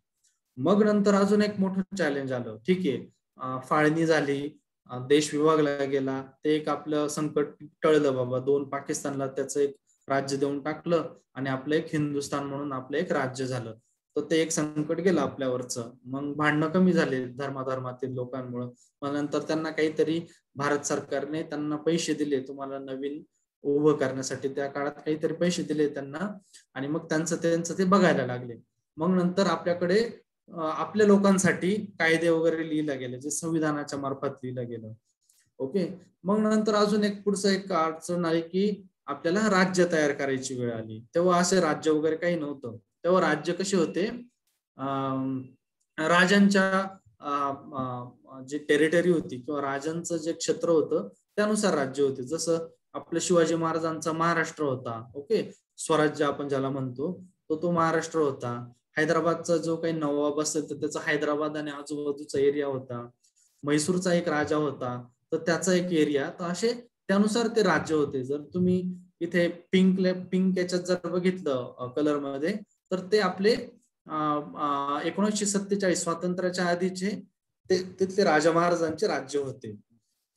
C: मग नंतर अजून एक मोठं चॅलेंज आलं. ठीक आहे, फाळणी झाली, देश विभागला गेला, ते एक आपलं संकट टळलं बाबा. 2 पाकिस्तानला त्याचं एक राज्य देऊन टाकलं आणि आपलं एक हिंदुस्थान म्हणून आपलं एक राज्य झालं. तर ते एक संकट गेलं आपल्यावरचं. मग भांडणं कमी झाले धर्माधर्मातील लोकांमुळं. मग नंतर त्यांना काहीतरी भारत सरकारने त्यांना पैसे दिले, तुम्हाला नवीन उभं करण्यासाठी. त्या काळात काहीतरी पैसे दिले त्यांना आणि मग त्यांचं ते बघायला लागले. मग नंतर आपल्याकडे आपल्या लोकांसाठी कायदे वगैरे लिहिलं गेले, जे संविधानाच्या मार्फत लिहिलं गेलं. ओके. मग नंतर अजून एक पुढचं एक अडचण आहे की आपल्याला राज्य तयार करायची वेळ आली. तेव्हा असे राज्य वगैरे काही नव्हतं. तेव्हा राज्य कसे होते, राजांच्या जे टेरिटरी होती किंवा राजांचं जे क्षेत्र होतं त्यानुसार राज्य होते. जसं आपल्या शिवाजी महाराजांचा महाराष्ट्र होता, ओके, स्वराज्य आपण ज्याला म्हणतो, तो महाराष्ट्र होता. हैदराबादचा जो काही नवाब असेल तर त्याचा हैदराबाद आणि आजूबाजूचा एरिया होता. म्हैसूरचा एक राजा होता तर त्याचा एक एरिया. तर असे त्यानुसार ते राज्य होते. जर तुम्ही इथे पिंक याच्यात जर बघितलं कलर मध्ये, तर ते आपले 1947 स्वातंत्र्याच्या आधीचे तिथले राजा महाराजांचे राज्य होते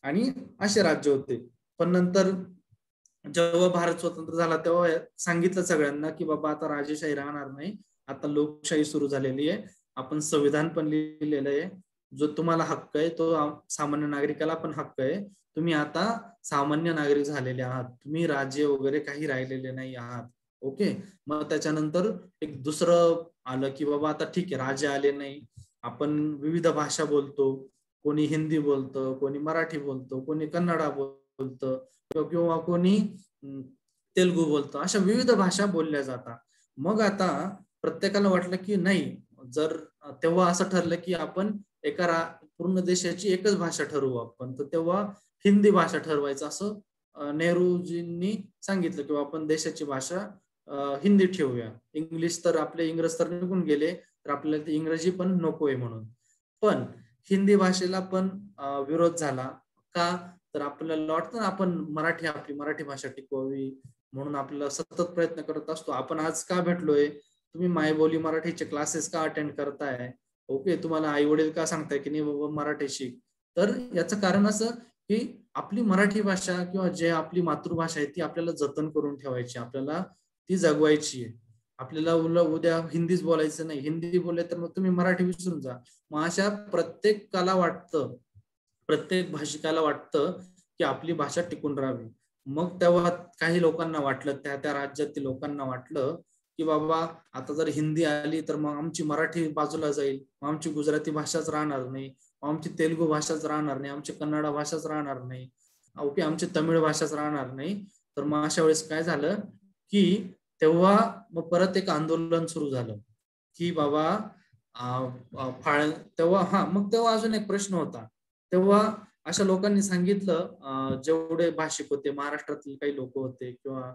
C: आणि असे राज्य होते. पण नंतर जेव्हा भारत स्वतंत्र झाला तेव्हा सांगितलं सगळ्यांना की बाबा आता राजेशाही राहणार नाही, आता लोकशाही सुरू झालेली आहे. आपण संविधान पण लिहिलेलं आहे, जो तुम्हाला हक्क आहे तो सामान्य नागरिकाला पण हक्क आहे. तुम्ही आता सामान्य नागरिक झालेले आहात, तुम्ही राजे वगैरे काही राहिलेले नाही आहात. ओके. मग त्याच्यानंतर एक दुसरं आलं की बाबा आता ठीक आहे, राजे आले नाही, आपण विविध भाषा बोलतो, कोणी हिंदी बोलतं, कोणी मराठी बोलतो, कोणी कन्नडा बोलतं किंवा कोणी तेलुगू बोलतं, अशा विविध भाषा बोलल्या जातात. मग आता प्रत्येकाला वाटलं की नाही, जर तेव्हा असं ठरलं की आपण एका पूर्ण देशाची एकच भाषा ठरवू आपण. तर तेव्हा हिंदी भाषा ठरवायचं असं नेहरूजींनी सांगितलं किंवा आपण देशाची भाषा हिंदी ठेवूया. इंग्लिश तर आपले इंग्रज तर निघून गेले, तर आपल्याला ती इंग्रजी पण नकोय म्हणून. पण हिंदी भाषेला पण विरोध झाला. का? तर आपल्याला वाटतं ना आपण आपली मराठी भाषा टिकवावी म्हणून आपल्याला सतत प्रयत्न करत असतो. आपण आज का भेटलोय? तुम्ही मायबोली मराठीचे क्लासेस का अटेंड करताय? ओके, तुम्हाला आई वडील का सांगताय की नाही बाबा मराठी शिक? तर याचं कारण असं की आपली मराठी भाषा किंवा जे आपली मातृभाषा आहे ती आपल्याला जतन करून ठेवायची, आपल्याला ती जगवायची आहे. आपल्याला उद्या हिंदीच बोलायचं नाही, हिंदी बोलले तर मग तुम्ही मराठी विसरून जा. मग अशा प्रत्येकाला वाटतं, प्रत्येक भाषिकाला वाटतं की आपली भाषा टिकून राहावी. मग तेव्हा काही लोकांना वाटलं, त्या राज्यातील लोकांना वाटलं की बाबा आता जर हिंदी आली तर मग आमची मराठी बाजूला जाईल, मग आमची गुजराती भाषाच राहणार नाही, आमची तेलुगू भाषाच राहणार नाही, आमची कन्नड भाषाच राहणार नाही, ओके आमची तमिळ भाषाच राहणार नाही. तर मग अशा वेळेस काय झालं की तेव्हा मग परत एक आंदोलन सुरू झालं की बाबा तेव्हा अजून एक प्रश्न होता. तेव्हा अशा लोकांनी सांगितलं, जेवढे भाषिक होते, महाराष्ट्रातील काही लोक होते किंवा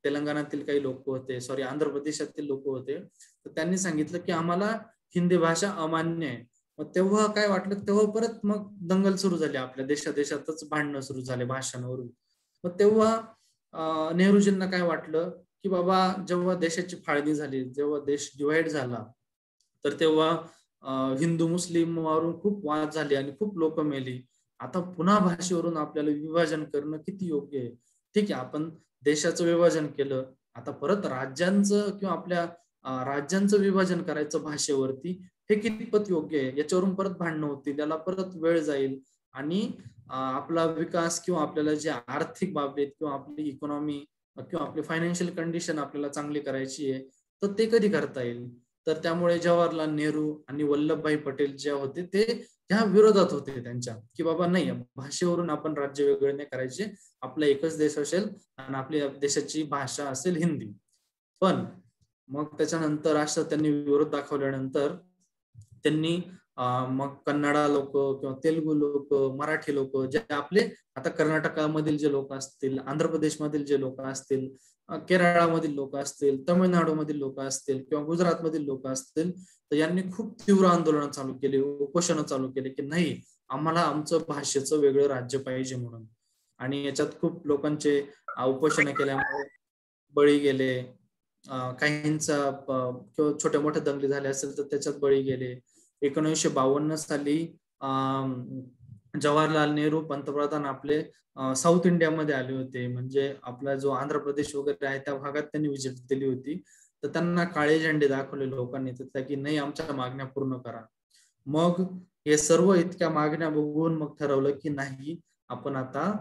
C: तेलंगणातील काही लोक होते, आंध्र प्रदेशातील लोक होते, तर त्यांनी सांगितलं की आम्हाला हिंदी भाषा अमान्य आहे. मग तेव्हा काय वाटलं, तेव्हा परत मग दंगल सुरू झाली, आपल्या देशातच भांडणं सुरू झाले भाषांवरून. मग तेव्हा नेहरूजींना काय वाटलं की बाबा जेव्हा देशाची फाळणी झाली, जेव्हा देश डिवाइड झाला, तर तेव्हा हिंदू मुस्लिम वरून खूप वाद झाले आणि खूप लोक मेली. आता पुन्हा भाषेवरून आपल्याला विभाजन करणं किती योग्य आहे? ठीक आहे, आपण देशाचं विभाजन केलं, आता परत राज्यांचं किंवा आपल्या राज्यांचं विभाजन करायचं भाषेवरती, हे कितपत योग्य आहे? याच्यावरून परत भांडणं होतील, त्याला परत वेळ जाईल आणि आपला विकास किंवा आपल्याला जे आर्थिक बाबतीत किंवा आपली इकॉनॉमी किंवा आपली फायनान्शियल कंडिशन आपल्याला चांगली करायची आहे, तर ते कधी करता येईल? तर त्यामुळे जवाहरलाल नेहरू आणि वल्लभभाई पटेल जे होते ते ह्या विरोधात होते त्यांच्या, की बाबा नाही, भाषेवरून आपण राज्य वेगळे नाही करायचे, आपला एकच देश असेल आणि आपल्या देशाची भाषा असेल हिंदी. पण मग त्याच्यानंतर असं त्यांनी विरोध दाखवल्यानंतर त्यांनी मग कन्नडा लोक किंवा तेलुगू लोक, मराठी लोक, जे आपले आता कर्नाटकामधील जे लोक असतील, आंध्र प्रदेशमधील जे लोक असतील, केरळामधील लोक असतील, तमिळनाडूमधील लोक असतील किंवा गुजरातमधील लोक असतील, तर यांनी खूप तीव्र आंदोलन चालू केले, उपोषण चालू केले की नाही, आम्हाला आमचं भाषेचं वेगळं राज्य पाहिजे म्हणून. आणि याच्यात खूप लोकांचे उपोषण केल्यामुळे बळी गेले, काहींचा किंवा छोट्या मोठ्या दंगली झाल्या असेल तर त्याच्यात बळी गेले. 1952 साली जवाहरलाल नेहरू पंतप्रधान आपले साऊथ इंडियामध्ये आले होते, म्हणजे आपला जो आंध्र प्रदेश वगैरे आहे त्या भागात त्यांनी व्हिजिट दिली होती. तर त्यांना काळे झेंडे दाखवले लोकांनी, तर की नाही, आमच्या मागण्या पूर्ण करा. मग हे सर्व इतक्या मागण्या बघून मग ठरवलं की नाही, आपण आता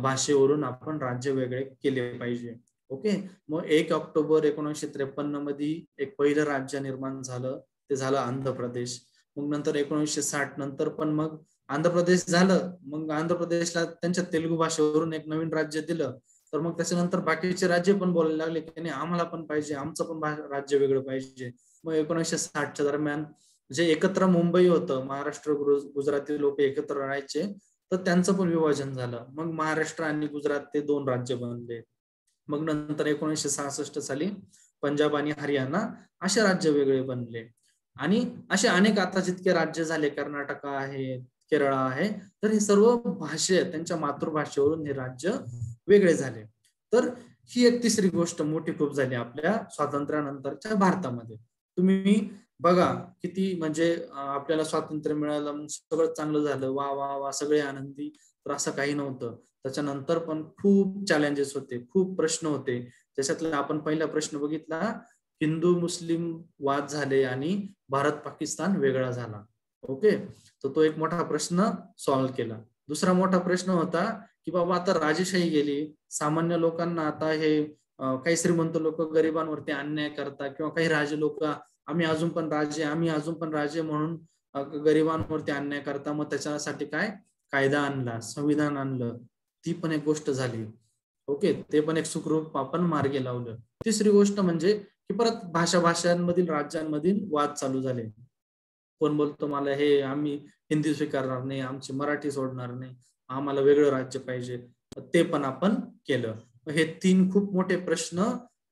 C: भाषेवरून आपण राज्य वेगळे केले पाहिजे. ओके, मग 1 ऑक्टोबर 1953 मध्ये एक पहिलं राज्य निर्माण झालं, ते झालं आंध्र प्रदेश. मग नंतर 1960 नंतर पण मग आंध्र प्रदेश झालं. मग आंध्र प्रदेशला त्यांच्या तेलुगू भाषेवरून एक नवीन राज्य दिलं. तर मग त्याच्यानंतर बाकीचे राज्य पण बोलायला लागले की नाही, आम्हाला पण पाहिजे, आमचं पण राज्य वेगळं पाहिजे. मग 1960च्या दरम्यान जे एकत्र मुंबई होतं, महाराष्ट्र गुजराती लोक एकत्र राहायचे, तर त्यांचं पण विभाजन झालं. मग महाराष्ट्र आणि गुजरात ते 2 राज्य बनले. मग नंतर 1966 साली पंजाब आणि हरियाणा असे राज्य वेगळे बनले. आणि असे अनेक आता जितके राज्य झाले, कर्नाटक आहे, केरळ आहे, तर हे सर्व भाषे, त्यांच्या मातृभाषेवरून हे राज्य वेगळे झाले. तर ही एक तिसरी गोष्ट मोठी खूप झाली आपल्या स्वातंत्र्यानंतरच्या भारतामध्ये. तुम्ही बघा किती म्हणजे आपल्याला स्वातंत्र्य मिळालं, सगळं चांगलं झालं, वा वा वा, सगळे आनंदी, तर असं काही नव्हतं. त्याच्यानंतर पण खूप चॅलेंजेस होते, खूप प्रश्न होते. त्याच्यातला आपण पहिला प्रश्न बघितला, हिंदू मुस्लिम वाद झाले आणि भारत पाकिस्तान वेगळा झाला. ओके, तर तो एक मोठा प्रश्न सॉल्व्ह केला. दुसरा मोठा प्रश्न होता की बाबा आता राजेशाही गेली, सामान्य लोकांना आता हे काही श्रीमंत लोक गरिबांवरती अन्याय करतात किंवा काही राजे लोक आम्ही अजून पण राजे म्हणून गरिबांवरती अन्याय करता. मग त्याच्यासाठी काय कायदा आणला, संविधान आणलं, ती पण एक गोष्ट झाली. ओके, ते पण एक सुखरूप आपण मार्गी लावलं. तिसरी गोष्ट म्हणजे की परत भाषांमधील राज्यांमधील वाद चालू झाले. कोण बोलतो मला हे आम्ही हिंदी स्वीकारणार नाही, आमची मराठी सोडणार नाही, आम्हाला वेगळं राज्य पाहिजे, ते पण आपण केलं. हे 3 खूप मोठे प्रश्न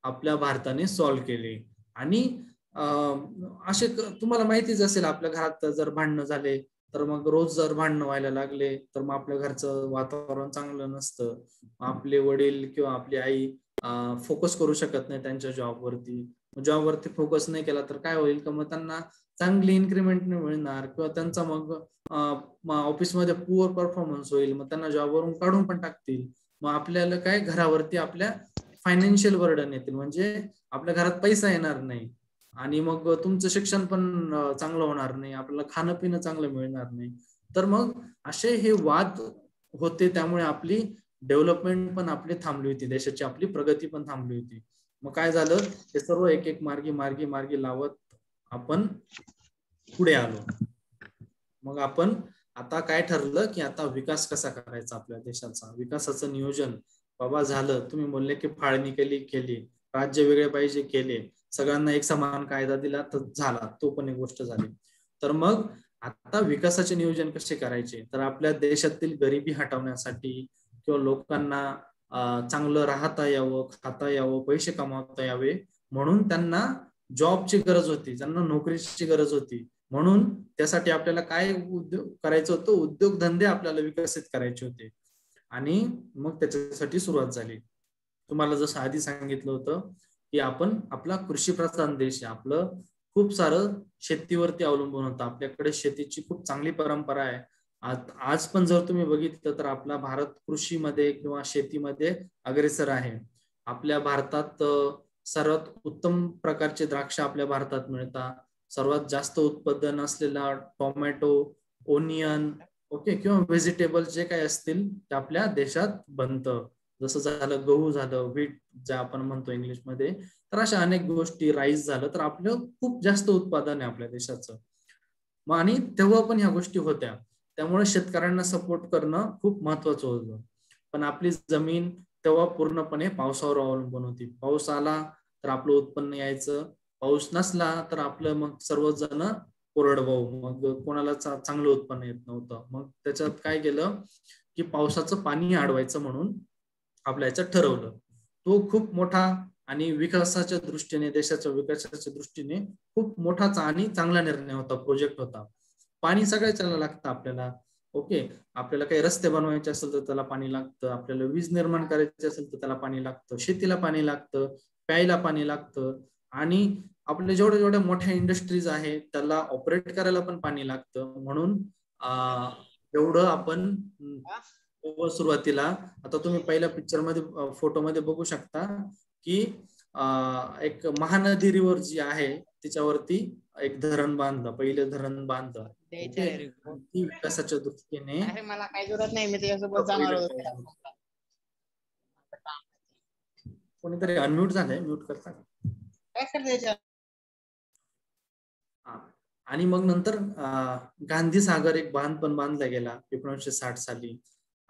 C: आपल्या भारताने सॉल्व्ह केले. आणि असे तुम्हाला माहितीच असेल, आपल्या घरात जर भांडणं झाले तर मग रोज जर भांडणं व्हायला लागले तर मग आपल्या घरचं वातावरण चांगलं नसतं. आपले वडील किंवा आपली आई फोकस करू शकत नाही त्यांच्या जॉबवरती. जॉबवरती फोकस नाही केला तर काय होईल, का मग त्यांना चांगली इन्क्रीमेंट नाही मिळणार, किंवा त्यांचा मग ऑफिसमध्ये पुअर परफॉर्मन्स होईल, मग त्यांना जॉबवरून काढून पण टाकतील. मग आपल्याला काय, घरावरती आपल्या फायनान्शियल बर्डन येतील, म्हणजे आपल्या घरात पैसा येणार नाही, आणि मग तुमचं शिक्षण पण चांगलं होणार नाही, आपल्याला खाणं पिणं चांगलं मिळणार नाही. तर मग असे हे वाद होते, त्यामुळे आपली डेव्हलपमेंट पण आपली थांबली होती, देशाची आपली प्रगती पण थांबली होती. मग काय झालं, हे सर्व एक एक मार्गी लावत आपण पुढे आलो. मग आपण आता काय ठरलं, की आता विकास कसा करायचा आपल्या देशाचा, विकासाचं नियोजन बाबा झालं. तुम्ही बोलले की फाळणी केली, राज्य वेगळे पाहिजे केले, सगळ्यांना एक समान कायदा दिला तर झाला, तो पण एक गोष्ट झाली. तर मग आता विकासाचे नियोजन कसे करायचे, तर आपल्या देशातील गरिबी हटवण्यासाठी किंवा लोकांना चांगलं राहता यावं, खाता यावं, पैसे कमावता यावे, म्हणून त्यांना जॉबची गरज होती, त्यांना नोकरीची गरज होती. म्हणून त्यासाठी आपल्याला काय उद्योग करायचं होतं, उद्योगधंदे आपल्याला विकसित करायचे होते. आणि मग त्याच्यासाठी सुरुवात झाली. तुम्हाला जसं आधी सांगितलं होतं की आपण आपला कृषी प्रधान देश आहे, आपलं खूप सारं शेतीवरती अवलंबून होतं. आपल्याकडे शेतीची खूप चांगली परंपरा आहे. आज पण जर तुम्ही बघितलं तर आपला भारत कृषीमध्ये किंवा शेतीमध्ये अग्रेसर आहे. आपल्या भारतात सर्वात उत्तम प्रकारचे द्राक्ष आपल्या भारतात मिळतात. सर्वात जास्त उत्पादन असलेला टोमॅटो, ओनियन, ओके, किंवा व्हेजिटेबल जे काही असतील ते आपल्या देशात बनतं. जसं झालं गहू झालं, व्हीट जे आपण म्हणतो इंग्लिशमध्ये, तर अशा अनेक गोष्टी, राईस झालं, तर आपलं खूप जास्त उत्पादन आहे आपल्या देशाचं. मग आणि तेव्हा पण ह्या गोष्टी होत्या, त्यामुळे शेतकऱ्यांना सपोर्ट करणं खूप महत्वाचं होतं. पण आपली जमीन तेव्हा पूर्णपणे पावसावर अवलंबून होती. पाऊस आला तर आपलं उत्पन्न यायचं, पाऊस नसला तर आपलं मग सर्वजण कोरडवाहू, मग कोणाला चांगलं उत्पन्न येत नव्हतं. मग त्याच्यात काय केलं की पावसाचं पाणी अडवायचं म्हणून आपल्या याच्यात ठरवलं. तो खूप मोठा आणि विकासाच्या दृष्टीने, देशाच्या विकासाच्या दृष्टीने खूप मोठा आणि चांगला निर्णय होता, प्रोजेक्ट होता. पाणी सगळ्याच्याला लागतं आपल्याला, ओके. आपल्याला काही रस्ते बनवायचे असेल तर त्याला पाणी लागतं, आपल्याला वीज निर्माण करायची असेल तर त्याला पाणी लागतं, शेतीला पाणी लागतं, प्यायला पाणी लागतं, आणि आपल्या जेवढ्या मोठ्या इंडस्ट्रीज आहेत त्याला ऑपरेट करायला पण पाणी लागतं. म्हणून एवढं आपण सुरुवातीला, आता तुम्ही पहिल्या पिक्चर मध्ये, फोटो मध्ये बघू शकता की एक महानदी रिव्हर जी आहे तिच्यावरती एक धरण बांधलं, पहिलं धरण बांधलं. ती विकासाच्या दृष्टीने
F: मला काही जरूरत नाही, मी त्याच्यासोबत जाणार होतो.
C: कोणीतरी अनम्यूट झालंय, म्यूट करता. आणि मग नंतर गांधी सागर एक बांध पण बांधला गेला 1960 साली.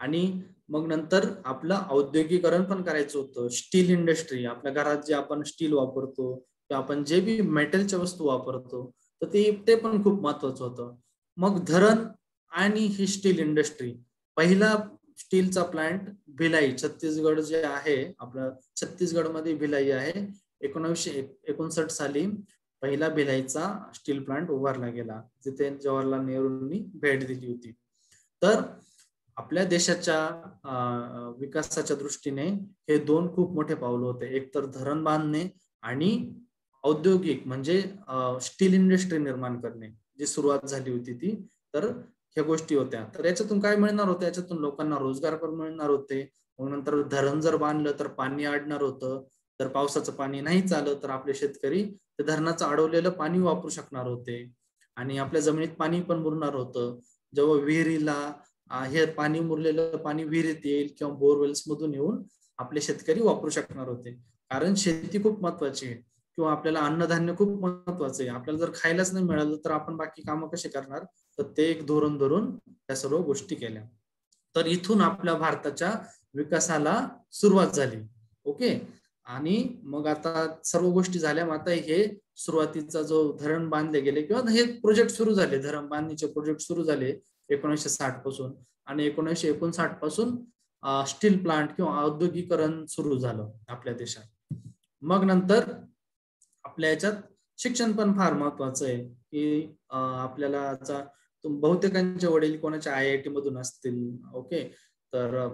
C: आणि मग नंतर आपलं औद्योगिकरण पण करायचं होतं. स्टील इंडस्ट्री, आपल्या घरात जे आपण स्टील वापरतो किंवा आपण जे बी मेटलच्या वस्तू वापरतो तर ते पण खूप महत्वाचं होतं. मग धरण आणि ही स्टील इंडस्ट्री, पहिला स्टीलचा प्लांट भिलाई, छत्तीसगड जे आहे, आपलं छत्तीसगडमध्ये भिलाई आहे, 1959 साली पहिला भिलाईचा स्टील प्लांट उभारला गेला, जिथे जवाहरलाल नेहरूंनी भेट दिली होती. तर आपल्या देशाच्या विकासाच्या दृष्टीने हे 2 खूप मोठे पाऊल होते. एक तर धरण बांधणे आणि औद्योगिक म्हणजे स्टील इंडस्ट्री निर्माण करणे, जी सुरुवात झाली होती ती. तर ह्या गोष्टी होत्या. तर याच्यातून काय मिळणार होतं, याच्यातून लोकांना रोजगार पण मिळणार होते. मग नंतर धरण जर बांधलं तर पाणी अडणार होतं. जर पावसाचं पाणी नाही चाललं तर आपले शेतकरी ते धरणाचं अडवलेलं पाणी वापरू शकणार होते, आणि आपल्या जमिनीत पाणी पण मुरणार होतं. जेव्हा विहिरीला हे पाणी मुरलेलं पाणी विहिरीत येईल किंवा बोरवेल्स मधून येऊन आपले शेतकरी वापरू शकणार होते. कारण शेती खूप महत्वाची आहे, किंवा आपल्याला अन्नधान्य खूप महत्वाचं आहे. आपल्याला जर खायलाच नाही मिळालं तर आपण बाकी कामं कसे करणार. तर ते एक धोरण धरून त्या सर्व गोष्टी केल्या. तर इथून आपल्या भारताच्या विकासाला सुरुवात झाली. ओके. आणि मग आता सर्व गोष्टी झाल्या. मग आता हे सुरुवातीचा जो धरण बांधले गेले किंवा हे प्रोजेक्ट सुरू झाले, धरण बांधणीचे प्रोजेक्ट सुरू झाले 1960 पासून, आणि 1959 पासून स्टील प्लांट किंवा औद्योगिकरण सुरू झालं आपल्या देशात. मग नंतर आपल्या याच्यात शिक्षण पण फार महत्वाचं आहे की आपल्याला बहुतेकांचे वडील कोणाच्या IIT मधून असतील. ओके, तर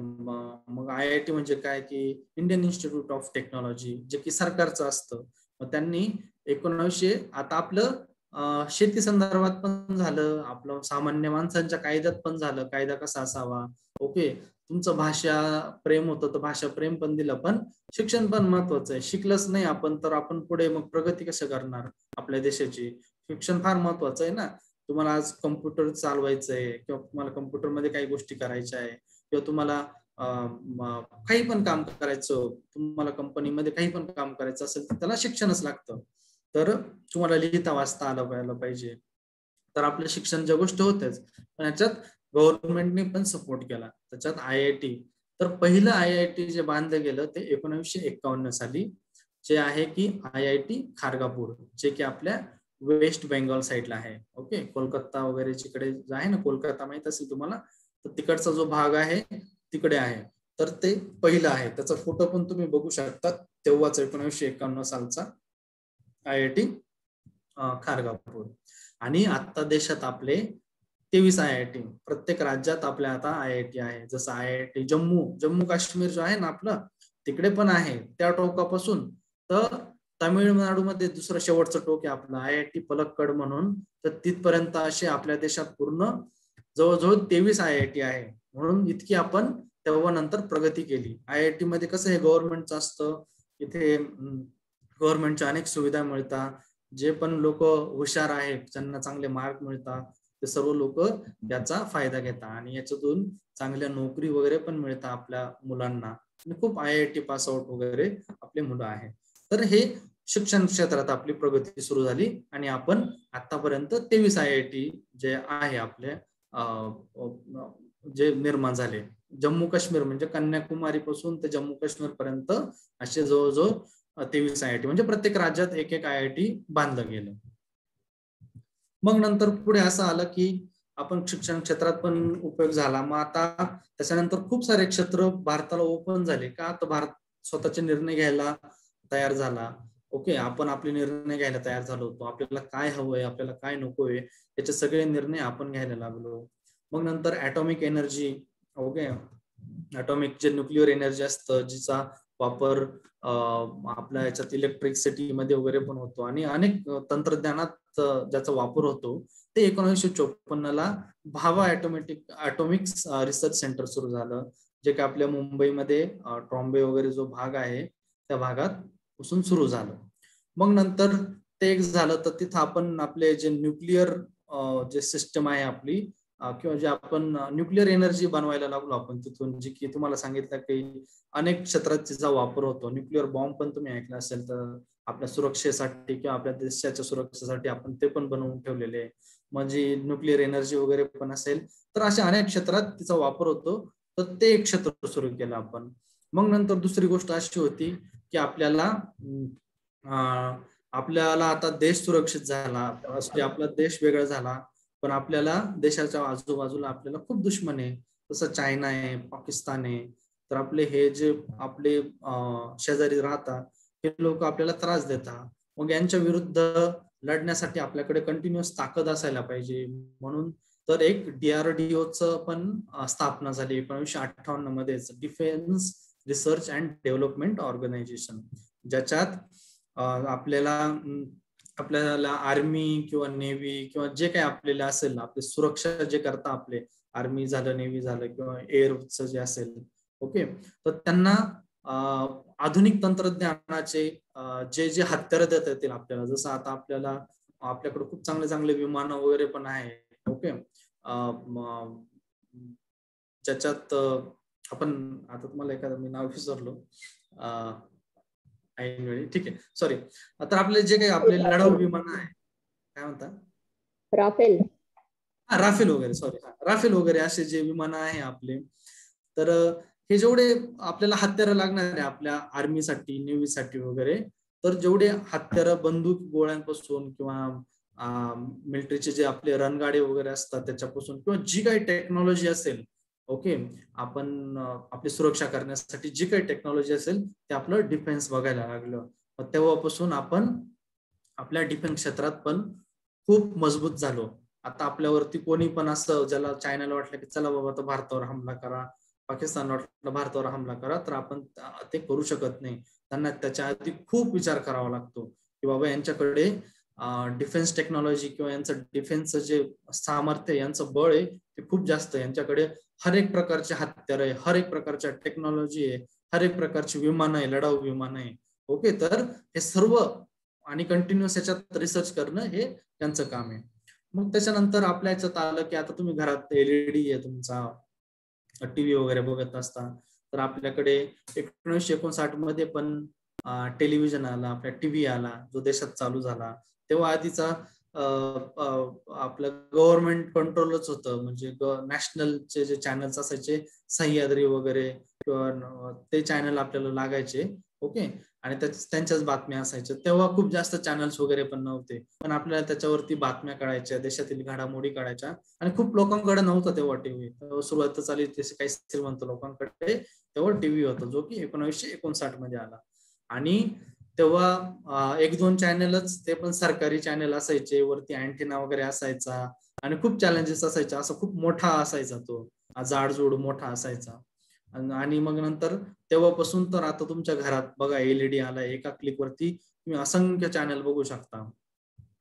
C: मग IIT म्हणजे काय की इंडियन इन्स्टिट्यूट ऑफ टेक्नॉलॉजी, जे की सरकारचं असतं. मग त्यांनी 1900 आता आपलं शेती संदर्भात पण झालं, आपलं सामान्य माणसांच्या कायद्यात पण झालं, कायदा कसा असावा. ओके, तुमचं भाषा प्रेम होतं तर भाषा प्रेम पण दिलं. पण शिक्षण पण महत्वाचं आहे. शिकलंच नाही आपण तर आपण पुढे मग प्रगती कसं करणार आपल्या देशाची. शिक्षण फार महत्वाचं आहे ना. तुम्हाला आज कम्प्युटर चालवायचं आहे किंवा तुम्हाला कम्प्युटरमध्ये काही गोष्टी करायच्या आहे किंवा तुम्हाला काही पण काम करायचं, तुम्हाला कंपनीमध्ये काही पण काम करायचं असेल तर त्याला शिक्षणच लागतं. तर तुम्हाला लिहिता वाचता आलं पाहिजे. तर आपलं शिक्षण ज्या गोष्टी होत्याच, पण याच्यात गव्हर्नमेंटने पण सपोर्ट केला. त्याच्यात IIT, तर पहिलं IIT जे बांधलं गेलं ते 1951 साली, जे आहे की IIT खारगापूर, जे की आपल्या वेस्ट बेंगॉल साईडला आहे. ओके, कोलकाता वगैरे जिकडे आहे ना, कोलकाता माहित असेल तुम्हाला, तर तिकडचा जो भाग आहे तिकडे आहे. तर ते पहिलं आहे. त्याचा फोटो पण तुम्ही बघू शकता, तेव्हाच 1951 सालचा IIT खारगापूर. आणि आता देशात आपले 23 IIT, प्रत्येक राज्यात आपल्या आता IIT आहे. जसं IIT जम्मू काश्मीर जो आहे ना आपलं, तिकडे पण आहे. त्या टोकापासून तर तामिळनाडूमध्ये दुसरं शेवटचं टोक आहे आपलं IIT पलक्कड म्हणून. तर तिथपर्यंत असे आपल्या देशात पूर्ण जवळजवळ 23 IIT आहे. म्हणून इतकी आपण तेव्हा नंतर प्रगती केली. IIT मध्ये कसं हे गव्हर्नमेंटचं असतं, इथे गव्हर्नमेंटच्या अनेक सुविधा मिळतात. जे पण लोक हुशार आहेत, ज्यांना चांगले मार्क मिळतात, ते सर्व लोक याचा फायदा घेतात आणि याच्यातून चांगल्या नोकरी वगैरे पण मिळतात आपल्या मुलांना. आणि खूप IIT पास आउट वगैरे आपले मुलं आहेत. तर हे शिक्षण क्षेत्रात आपली प्रगती सुरू झाली आणि आपण आतापर्यंत 23 IIT जे आहे आपले जे निर्माण झाले. जम्मू काश्मीर म्हणजे कन्याकुमारी पासून ते जम्मू काश्मीर पर्यंत असे जवळजवळ 23 IIT, म्हणजे प्रत्येक राज्यात एक IIT बांधलं गेलं. मग नंतर पुढे असं आलं की आपण शिक्षण क्षेत्रात पण उपयोग झाला. मग आता त्याच्यानंतर खूप सारे क्षेत्र भारताला ओपन झाले का, तर भारत स्वतःचे निर्णय घ्यायला तयार झाला. ओके, आपण आपले निर्णय घ्यायला तयार झालो होतो. आपल्याला काय हवंय, आपल्याला काय नकोय, याचे सगळे निर्णय आपण घ्यायला लागलो. मग नंतर ॲटॉमिक एनर्जी, ओके, ॲटॉमिक जे न्यूक्लिअर एनर्जी असतं, जिचा वापर आपल्या याच्यात इलेक्ट्रिसिटी मध्ये वगैरे पण होतो आणि अनेक तंत्रज्ञानात ज्याचा वापर होतो, ते 1954 भाभा ॲटॉमिक रिसर्च सेंटर सुरू झालं, जे की आपल्या मुंबईमध्ये ट्रॉम्बे वगैरे जो भाग आहे त्या भागात पासून सुरू झालं. मग नंतर ते एक झालं तर तिथं आपण आपले जे न्यूक्लिअर जे सिस्टम आहे आपली किंवा जे आपण न्यूक्लिअर एनर्जी बनवायला लागलो आपण तिथून, जी की तुम्हाला सांगितलं की अनेक क्षेत्रात तिचा वापर होतो. न्यूक्लिअर बॉम्ब पण तुम्ही ऐकलं असेल तर आपल्या सुरक्षेसाठी किंवा आपल्या देशाच्या सुरक्षेसाठी आपण ते पण बनवून ठेवलेले आहे. म्हणजे न्यूक्लिअर एनर्जी वगैरे पण असेल तर अशा अनेक क्षेत्रात तिचा वापर होतो. तर ते एक क्षेत्र सुरू केलं आपण. मग नंतर दुसरी गोष्ट अशी होती की आपल्याला आता देश सुरक्षित झाला, आपला देश वेगळा झाला, पण आपल्याला देशाच्या आजूबाजूला आपल्याला खूप दुश्मन आहे. जसं चायना आहे, पाकिस्तान आहे. तर आपले हे जे आपले शेजारी राहतात हे लोक आपल्याला त्रास देतात. मग यांच्या विरुद्ध लढण्यासाठी आपल्याकडे कंटिन्युअस ताकद असायला पाहिजे. म्हणून तर एक DRDOचं पण स्थापना झाली 1958 मध्येच, defence research and development organisation, ज्याच्यात आपल्याला आर्मी किंवा नेव्ही किंवा जे काही आपल्याला असेल, आपली सुरक्षा जे करता, आपले आर्मी झालं, नेव्ही झालं किंवा एअरचं जे असेल, ओके, तर त्यांना आधुनिक तंत्रज्ञानाचे जे हत्यारं देता येतील आपल्याला. जसं आता आपल्याकडे खूप चांगले चांगले विमानं वगैरे पण आहे. ओके, ज्याच्यात आपण आता तुम्हाला एखादं मी नाव विसरलो ऐनवेळी, ठीक आहे, सॉरी. तर आपले जे काही आपले लढाऊ विमान आहे, काय म्हणतात, राफेल वगैरे, सॉरी, राफेल वगैरे असे जे विमान आहे आपले, तर हे जेवढे आपल्याला हत्यारं लागणार आहे आपल्या आर्मीसाठी, नेव्हीसाठी वगैरे, तर जेवढे हत्यारं, बंदूक, गोळ्यांपासून किंवा मिलिटरीचे जे आपले रणगाडे वगैरे असतात त्याच्यापासून, किंवा जी काही टेक्नॉलॉजी असेल, ओके, आपण आपली सुरक्षा करण्यासाठी जी काही टेक्नॉलॉजी असेल ते आपलं डिफेन्स बघायला लागलं. तेव्हापासून आपण आपल्या डिफेन्स क्षेत्रात पण खूप मजबूत झालो. आता आपल्यावरती कोणी पण असं, ज्याला चायनाला वाटलं की चला बाबा तर भारतावर हमला करा, पाकिस्तान वाटलं भारतावर हमला करा, तर आपण ते करू शकत नाही. त्यांना त्याच्या आधी खूप विचार करावा लागतो की बाबा यांच्याकडे डिफेन्स टेक्नॉलॉजी किंवा यांचं डिफेन्सचं जे सामर्थ्य, यांचं बळ आहे ते खूप जास्त आहे. यांच्याकडे हर एक प्रकारचे हत्यार आहे, हर एक प्रकारच्या टेक्नॉलॉजी आहे, हर एक प्रकारची विमानं आहे, लढाऊ विमानं आहे. ओके, तर हे सर्व आणि कंटिन्युअस याच्यात रिसर्च करणं हे त्यांचं काम आहे. मग त्याच्यानंतर आपल्या याच्यात आलं की आता तुम्ही घरात LED आहे तुमचा, टीव्ही वगैरे बघत असता, तर आपल्याकडे 1959 मध्ये पण टेलिव्हिजन आला, आपला टीव्ही आला जो देशात चालू झाला. तेव्हा आधीचा आपलं गव्हर्नमेंट कंट्रोलच होतं, म्हणजे नॅशनलचे जे चॅनल्स असायचे, सह्याद्री वगैरे, किंवा ते चॅनल आपल्याला लागायचे. ओके, आणि त्यांच्याच बातम्या असायच्या. तेव्हा खूप जास्त चॅनल्स वगैरे पण नव्हते, पण आपल्याला त्याच्यावरती बातम्या कळायच्या, देशातील घडामोडी कळायच्या. आणि खूप लोकांकडे नव्हता तेव्हा टीव्ही, सुरुवात झाली तसे काही श्रीमंत लोकांकडे तेव्हा टीव्ही होता, जो की 1959 मध्ये आला. आणि तेव्हा 1-2 चॅनलच, ते पण सरकारी चॅनल असायचे, वरती अँटेना वगैरे असायचा, आणि खूप चॅलेंजेस असायचे. असं खूप मोठा असायचा तो, जाडजूड मोठा असायचा. आणि मग नंतर तेव्हापासून तर आता तुमच्या घरात बघा LED आलाय, एका क्लिक वरती तुम्ही असंख्य चॅनल बघू शकता,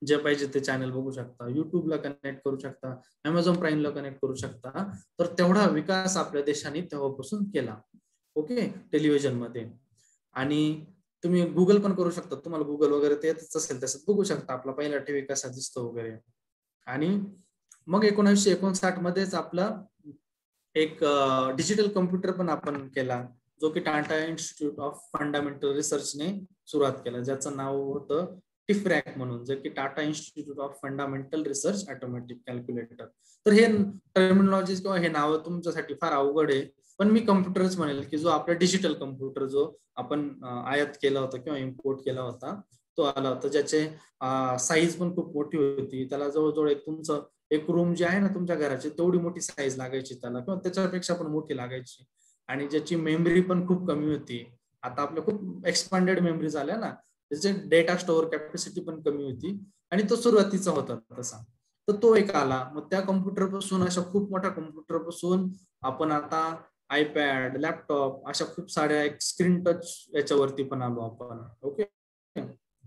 C: जे पाहिजे ते चॅनल बघू शकता, युट्यूबला कनेक्ट करू शकता, Amazon प्राईमला कनेक्ट करू शकता. तर तेवढा विकास आपल्या देशाने तेव्हापासून केला. ओके, टेलिव्हिजन मध्ये. आणि तुम्ही गुगल पण करू शकता, तुम्हाला गुगल वगैरे ते येतच असेल त्याच्यात बघू शकता आपला पहिला टीव्ही कसा दिसतो वगैरे. आणि मग 1959 मध्येच आपला एक डिजिटल कम्प्युटर पण आपण केला, जो की टाटा इन्स्टिट्यूट ऑफ फंडामेंटल रिसर्चने सुरुवात केला, ज्याचं नाव होतं टिफ्रॅक म्हणून, जे की Tata institute of fundamental research automatic calculator. तर हे टर्मिनॉलॉजी किंवा हे नाव तुमच्यासाठी फार अवघड आहे, पण मी कम्प्युटरच म्हणेल की जो आपला डिजिटल कम्प्युटर जो आपण आयात केला होता किंवा इम्पोर्ट केला होता, तो आला होता, ज्याचे साईज पण खूप मोठी होती. त्याला जवळजवळ एक तुमचं एक रूम जे आहे ना तुमच्या घराची, तेवढी मोठी साईज लागायची त्याला, किंवा त्याच्यापेक्षा पण मोठी लागायची. आणि ज्याची मेमरी पण खूप कमी होती. आता आपल्या खूप एक्सपांडेड मेमरी झाल्या ना, त्याचे डेटा स्टोअर कॅपॅसिटी पण कमी होती. आणि तो सुरुवातीचा होता तसा, तर तो एक आला. मग त्या कम्प्युटर पासून, अशा खूप मोठ्या कम्प्युटर पासून आपण आता आयपॅड, लॅपटॉप, अशा खूप साऱ्या एक स्क्रीन टच याच्यावरती पण आलो आपण. ओके,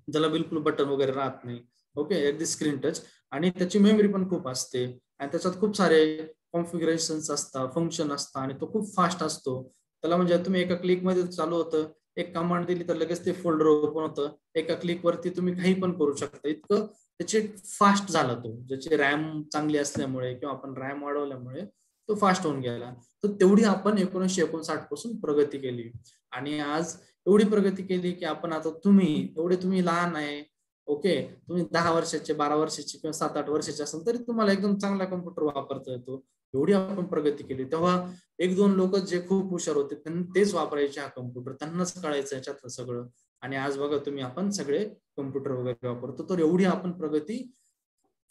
C: ज्याला बिलकुल बटन वगैरे राहत नाही. ओके, अगदी स्क्रीन टच, आणि त्याची मेमरी पण खूप असते, आणि त्याच्यात खूप सारे कॉन्फिगरेशन्स असतात, फंक्शन असतात, आणि तो खूप फास्ट असतो. त्याला म्हणजे तुम्ही एका क्लिक मध्ये चालू होतं, एक कमांड दिली तर लगेच ते फोल्डर ओपन होतं, एका क्लिक वरती तुम्ही काही पण करू शकता. इतकं त्याचे फास्ट झाला तो, ज्याची रॅम चांगली असल्यामुळे किंवा आपण रॅम वाढवल्यामुळे तो फास्ट होऊन गेला. तर तेवढी आपण 1959 पासून प्रगती केली. आणि आज एवढी प्रगती केली की आपण आता तुम्ही लहान आहे, ओके, तुम्ही 10 वर्षाचे, 12 वर्षाचे किंवा 7-8 वर्षाचे असेल तरी तुम्हाला एकदम चांगला कम्प्युटर वापरता येतो. एवढी आपण प्रगती केली. तेव्हा 1-2 लोक जे खूप हुशार होते त्यांनी तेच वापरायचे हा कम्प्युटर, त्यांनाच कळायचं याच्यातलं सगळं. आणि आज बघा तुम्ही, आपण सगळे कम्प्युटर वगैरे वापरतो. तर एवढी आपण प्रगती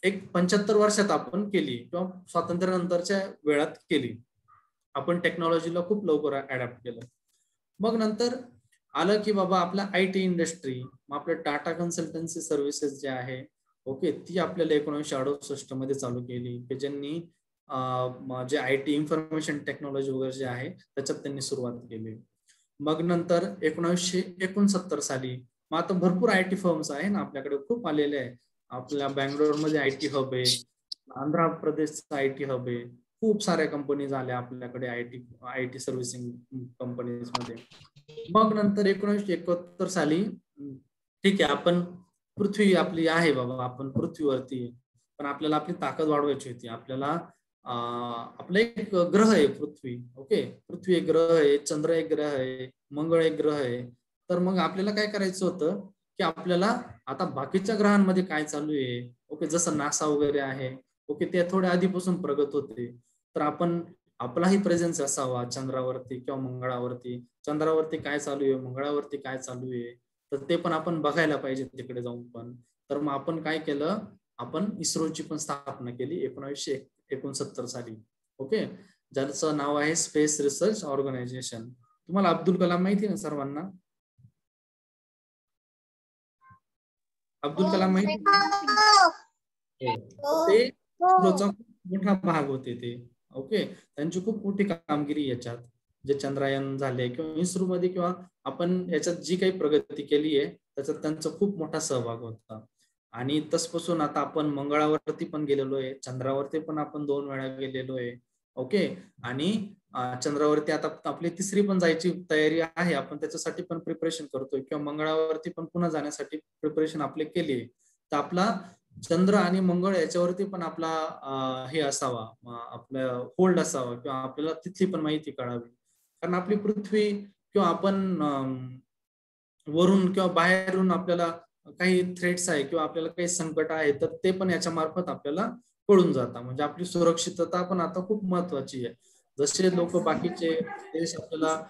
C: एक 75 वर्षात आपण केली, किंवा स्वातंत्र्यानंतरच्या वेळात केली. आपण टेक्नॉलॉजीला खूप लवकर अडॅप्ट केलं. मग नंतर आलं की बाबा आपला IT इंडस्ट्री, मग आपलं टाटा कन्सल्टन्सी सर्व्हिसेस जे आहे, ओके, ती आपल्याला 1968 मध्ये चालू केली, की ज्यांनी जे IT इन्फॉर्मेशन टेक्नॉलॉजी वगैरे जे आहे त्याच्यात त्यांनी सुरुवात केली. मग नंतर 1969 साली, मग आता भरपूर IT फर्म्स आहे ना आपल्याकडे, खूप आलेले आहे. आपल्या बँगलोरमध्ये IT हब आहे, आंध्र प्रदेशचा IT हब आहे, खूप साऱ्या कंपनीज आल्या आपल्याकडे IT सर्व्हिसिंग कंपनीज मध्ये. मग नंतर 1971 साली, ठीक आहे, आपण पृथ्वी आपली आहे बाबा, आपण पृथ्वीवरती, पण आपल्याला आपली ताकद वाढवायची होती. आपल्याला आपला एक ग्रह आहे पृथ्वी. ओके, पृथ्वी एक ग्रह आहे, चंद्र एक ग्रह आहे, मंगळ एक ग्रह आहे. तर मग आपल्याला काय करायचं होतं की आपल्याला आता बाकीच्या ग्रहांमध्ये काय चालू आहे, ओके, जसं नासा वगैरे आहे, ओके, ते थोड्या आधीपासून प्रगत होते. तर आपण आपलाही प्रेझेन्स असावा चंद्रावरती किंवा मंगळावरती. चंद्रावरती काय चालू आहे, मंगळावरती काय चालू आहे, तर ते पण आपण बघायला पाहिजे तिकडे जाऊन पण. तर मग आपण काय केलं, आपण इस्रोची पण स्थापना केली 1969 साली. ओके, ज्याचं नाव आहे स्पेस रिसर्च ऑर्गनायझेशन. तुम्हाला अब्दुल कलाम माहिती ना सर्वांना? अब्दुल कलाम माहिती ते इस्रोचा मोठा भाग होते ते. ओके, त्यांची खूप मोठी कामगिरी याच्यात, जे चंद्रयान झाले किंवा इस्रो मध्ये किंवा आपण याच्यात जी काही प्रगती केली आहे त्याच्यात त्यांचा खूप मोठा सहभाग होता. आणि तसपासून आता आपण मंगळावरती पण गेलेलो आहे, चंद्रावरती पण आपण 2 वेळा गेलेलो आहे. ओके, आणि चंद्रावरती आता आपली 3री पण जायची तयारी आहे, आपण त्याच्यासाठी पण प्रिपरेशन करतोय किंवा मंगळावरती पण पुन्हा जाण्यासाठी प्रिपरेशन आपले केली आहे. तर आपला चंद्र आणि मंगळ याच्यावरती पण आपला हे असावा, आपला होल्ड असावा किंवा आपल्याला तिथली पण माहिती कळावी. कारण आपली पृथ्वी किंवा आपण वरून किंवा बाहेरून आपल्याला काही थ्रेट्स आहे किंवा आपल्याला काही संकट आहे तर ते पण याच्या मार्फत आपल्याला कळून जातात. म्हणजे आपली सुरक्षितता पण आता खूप महत्वाची आहे. जसे लोक बाकीचे देश आपल्याला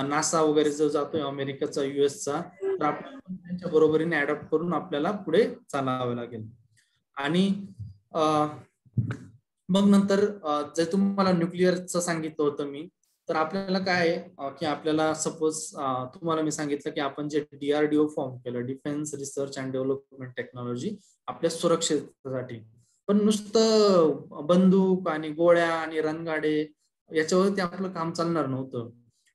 C: नासा वगैरे जो जातोय अमेरिकेचा, युएसचा, तर आपल्याला पण त्यांच्या बरोबरीने अडॉप्ट करून आपल्याला पुढे चालावं लागेल. आणि मग नंतर जर तुम्हाला न्यूक्लिअरचं सांगितलं होतं मी, तर आपल्याला काय आहे की आपल्याला सपोज तुम्हाला मी सांगितलं की आपण जे DRDO फॉर्म केलं, defence research and development technology, आपल्या सुरक्षेसाठी. पण नुसतं बंदूक आणि गोळ्या आणि रणगाडे याच्यावरती आपलं काम चालणार नव्हतं.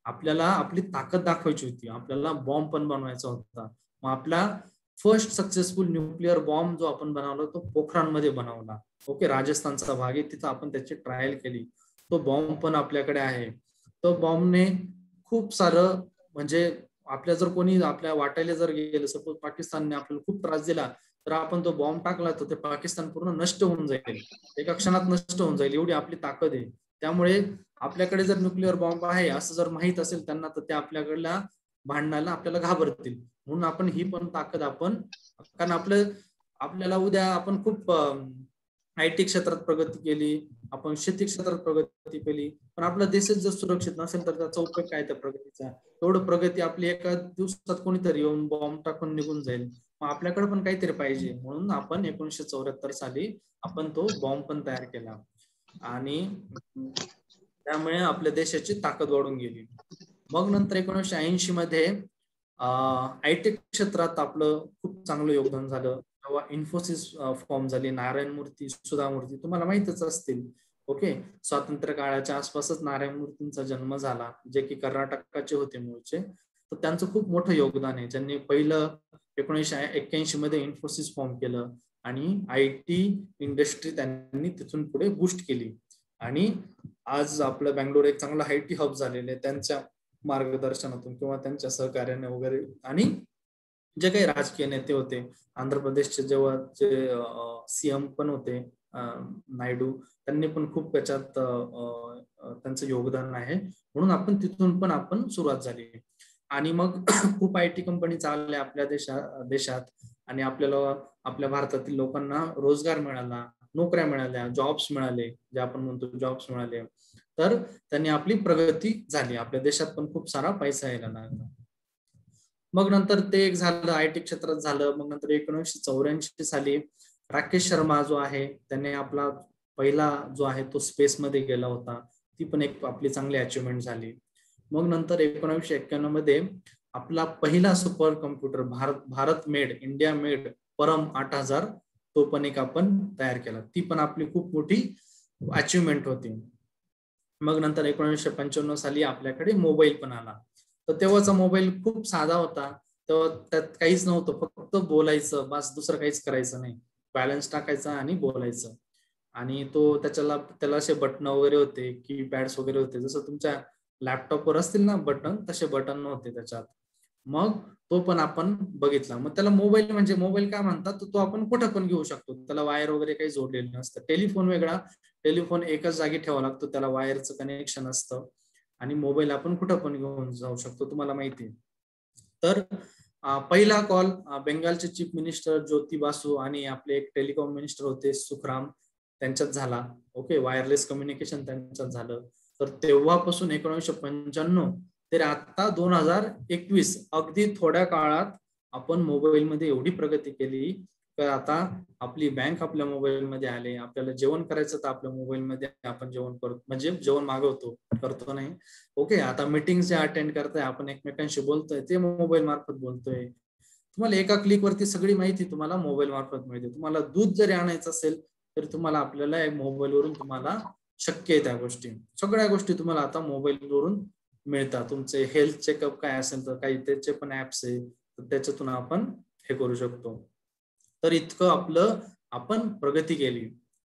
C: आपल्याला आपली ताकद दाखवायची होती, आपल्याला बॉम्ब पण बनवायचा होता. मग आपला फर्स्ट सक्सेसफुल न्यूक्लिअर बॉम्ब जो आपण बनवला तो पोखरानमध्ये बनवला. ओके, राजस्थानचा भाग आहे, तिथं आपण त्याची ट्रायल केली. तो बॉम्ब पण आपल्याकडे आहे. तो बॉम्बने खूप सारं, म्हणजे आपल्या जर कोणी आपल्या वाटायला जर गेलं, सपोज पाकिस्तानने आपल्याला खूप त्रास दिला, तर आपण तो बॉम्ब टाकला तर ते पाकिस्तान पूर्ण नष्ट होऊन जाईल, एका क्षणात नष्ट होऊन जाईल, एवढी आपली ताकद आहे. त्यामुळे आपल्याकडे जर न्यूक्लिअर बॉम्ब आहे असं जर माहित असेल त्यांना, तर ते आपल्याकडल्या भांडणाला आपल्याला घाबरतील. म्हणून आपण ही पण ताकद आपण, कारण आपल्याला उद्या आपण खूप IT क्षेत्रात प्रगती केली, आपण शेती क्षेत्रात प्रगती केली, पण आपला देशच जर सुरक्षित नसेल तर त्याचा उपयोग काय त्या प्रगतीचा? एवढं प्रगती आपली एका दिवसात कोणीतरी येऊन बॉम्ब टाकून निघून जाईल. मग आपल्याकडे पण काहीतरी पाहिजे, म्हणून आपण 1974 साली आपण तो बॉम्ब पण तयार केला आणि त्यामुळे आपल्या देशाची ताकद वाढून गेली. मग नंतर 1980 मध्ये IT क्षेत्रात आपलं खूप चांगलं योगदान झालं. तेव्हा इन्फोसिस फॉर्म झाली, नारायण मूर्ती, सुधा मूर्ती तुम्हाला माहितच असतील. ओके, स्वातंत्र्य काळाच्या आसपासच नारायण मूर्तींचा जन्म झाला, जे की कर्नाटकाचे होते मूळचे. तर त्यांचं खूप मोठं योगदान आहे. ज्यांनी पहिलं 1981 मध्ये इन्फोसिस फॉर्म केलं आणि IT इंडस्ट्री त्यांनी तिथून पुढे बूस्ट केली. आणि आज आपलं बँगलोर एक चांगला IT हब झालेलं आहे त्यांच्या मार्गदर्शनातून किंवा त्यांच्या सहकार्याने वगैरे. आणि जे काही राजकीय नेते होते, आंध्र प्रदेशचे जेव्हा जे CM पण होते नायडू, त्यांनी पण खूप त्याच्यात त्यांचं योगदान आहे. म्हणून आपण तिथून पण आपण सुरुवात झाली. आणि मग खूप IT कंपनी चालल्या आपल्या देशात आणि आपल्याला आपल्या भारतातील लोकांना रोजगार मिळाला, नोकऱ्या मिळाल्या, जॉब्स मिळाले, जे आपण म्हणतो जॉब्स मिळाले. तर त्यांनी आपली प्रगती झाली, आपल्या देशात पण खूप सारा पैसा यायला लागला. मग नंतर ते एक झालं, IT क्षेत्रात झालं. मग नंतर 1984 साली राकेश शर्मा जो आहे त्याने आपला पहिला जो आहे तो स्पेस मध्ये गेला होता, ती पण एक आपली चांगली अचिव्हमेंट झाली. मग नंतर 1991 मध्ये आपला पहिला super computer Bharat made, India made परम 8000, तो पण एक आपण तयार केला. ती पण आपली खूप मोठी अचिव्हमेंट होती. मग नंतर 1995 साली आपल्याकडे मोबाईल पण आला. तर तेव्हाचा मोबाईल खूप साधा होता, तेव्हा त्यात काहीच नव्हतं, फक्त बोलायचं बस, दुसरं काहीच करायचं नाही, बॅलन्स टाकायचा आणि बोलायचं. आणि त्याला असे बटन वगैरे होते, कीपॅड्स वगैरे होते, जसं तुमच्या लॅपटॉपवर असतील ना बटन, तसे बटन नव्हते त्याच्यात. मग तो पण आपण बघितला. मग त्याला मोबाईल म्हणजे मोबाईल काय म्हणतात, तो आपण कुठं पण घेऊ शकतो, त्याला वायर वगैरे काही जोडलेलं नसतं. टेलिफोन वेगळा, टेलिफोन एकाच जागी ठेवावा लागतो, त्याला वायरचं कनेक्शन असतं. आणि मोबाईल आपण कुठं पण घेऊन जाऊ शकतो, तुम्हाला माहिती आहे. तर पहिला कॉल बेंगालचे चीफ मिनिस्टर ज्योती बासू आणि आपले एक टेलिकॉम मिनिस्टर होते सुखराम, त्यांच्यात झाला. ओके, वायरलेस कम्युनिकेशन त्यांच्यात झालं. तर तेव्हापासून 1995 तर आता 2021 अगदी थोड्या काळात आपण मोबाईलमध्ये एवढी प्रगती केली तर आता आपली बँक आपल्या मोबाईलमध्ये आले. आपल्याला जेवण करायचं तर आपल्या मोबाईलमध्ये आपण जेवण करतो, म्हणजे जेवण मागवतो, करतो नाही. ओके, आता मीटिंग जे अटेंड करताय आपण, एकमेकांशी बोलतोय ते मोबाईल मार्फत बोलतोय. तुम्हाला एका क्लिक वरती सगळी माहिती तुम्हाला मोबाईल मार्फत मिळते. तुम्हाला दूध जरी आणायचं असेल तरी तुम्हाला आपल्याला मोबाईलवरून तुम्हाला शक्य आहे त्या गोष्टी. सगळ्या गोष्टी तुम्हाला आता मोबाईलवरून मिळतात. तुमचे हेल्थ चेकअप काय असेल तर काही त्याचे पण ऍप्स आहे, तर त्याच्यातून आपण हे करू शकतो. तर इतकं आपलं आपण प्रगती केली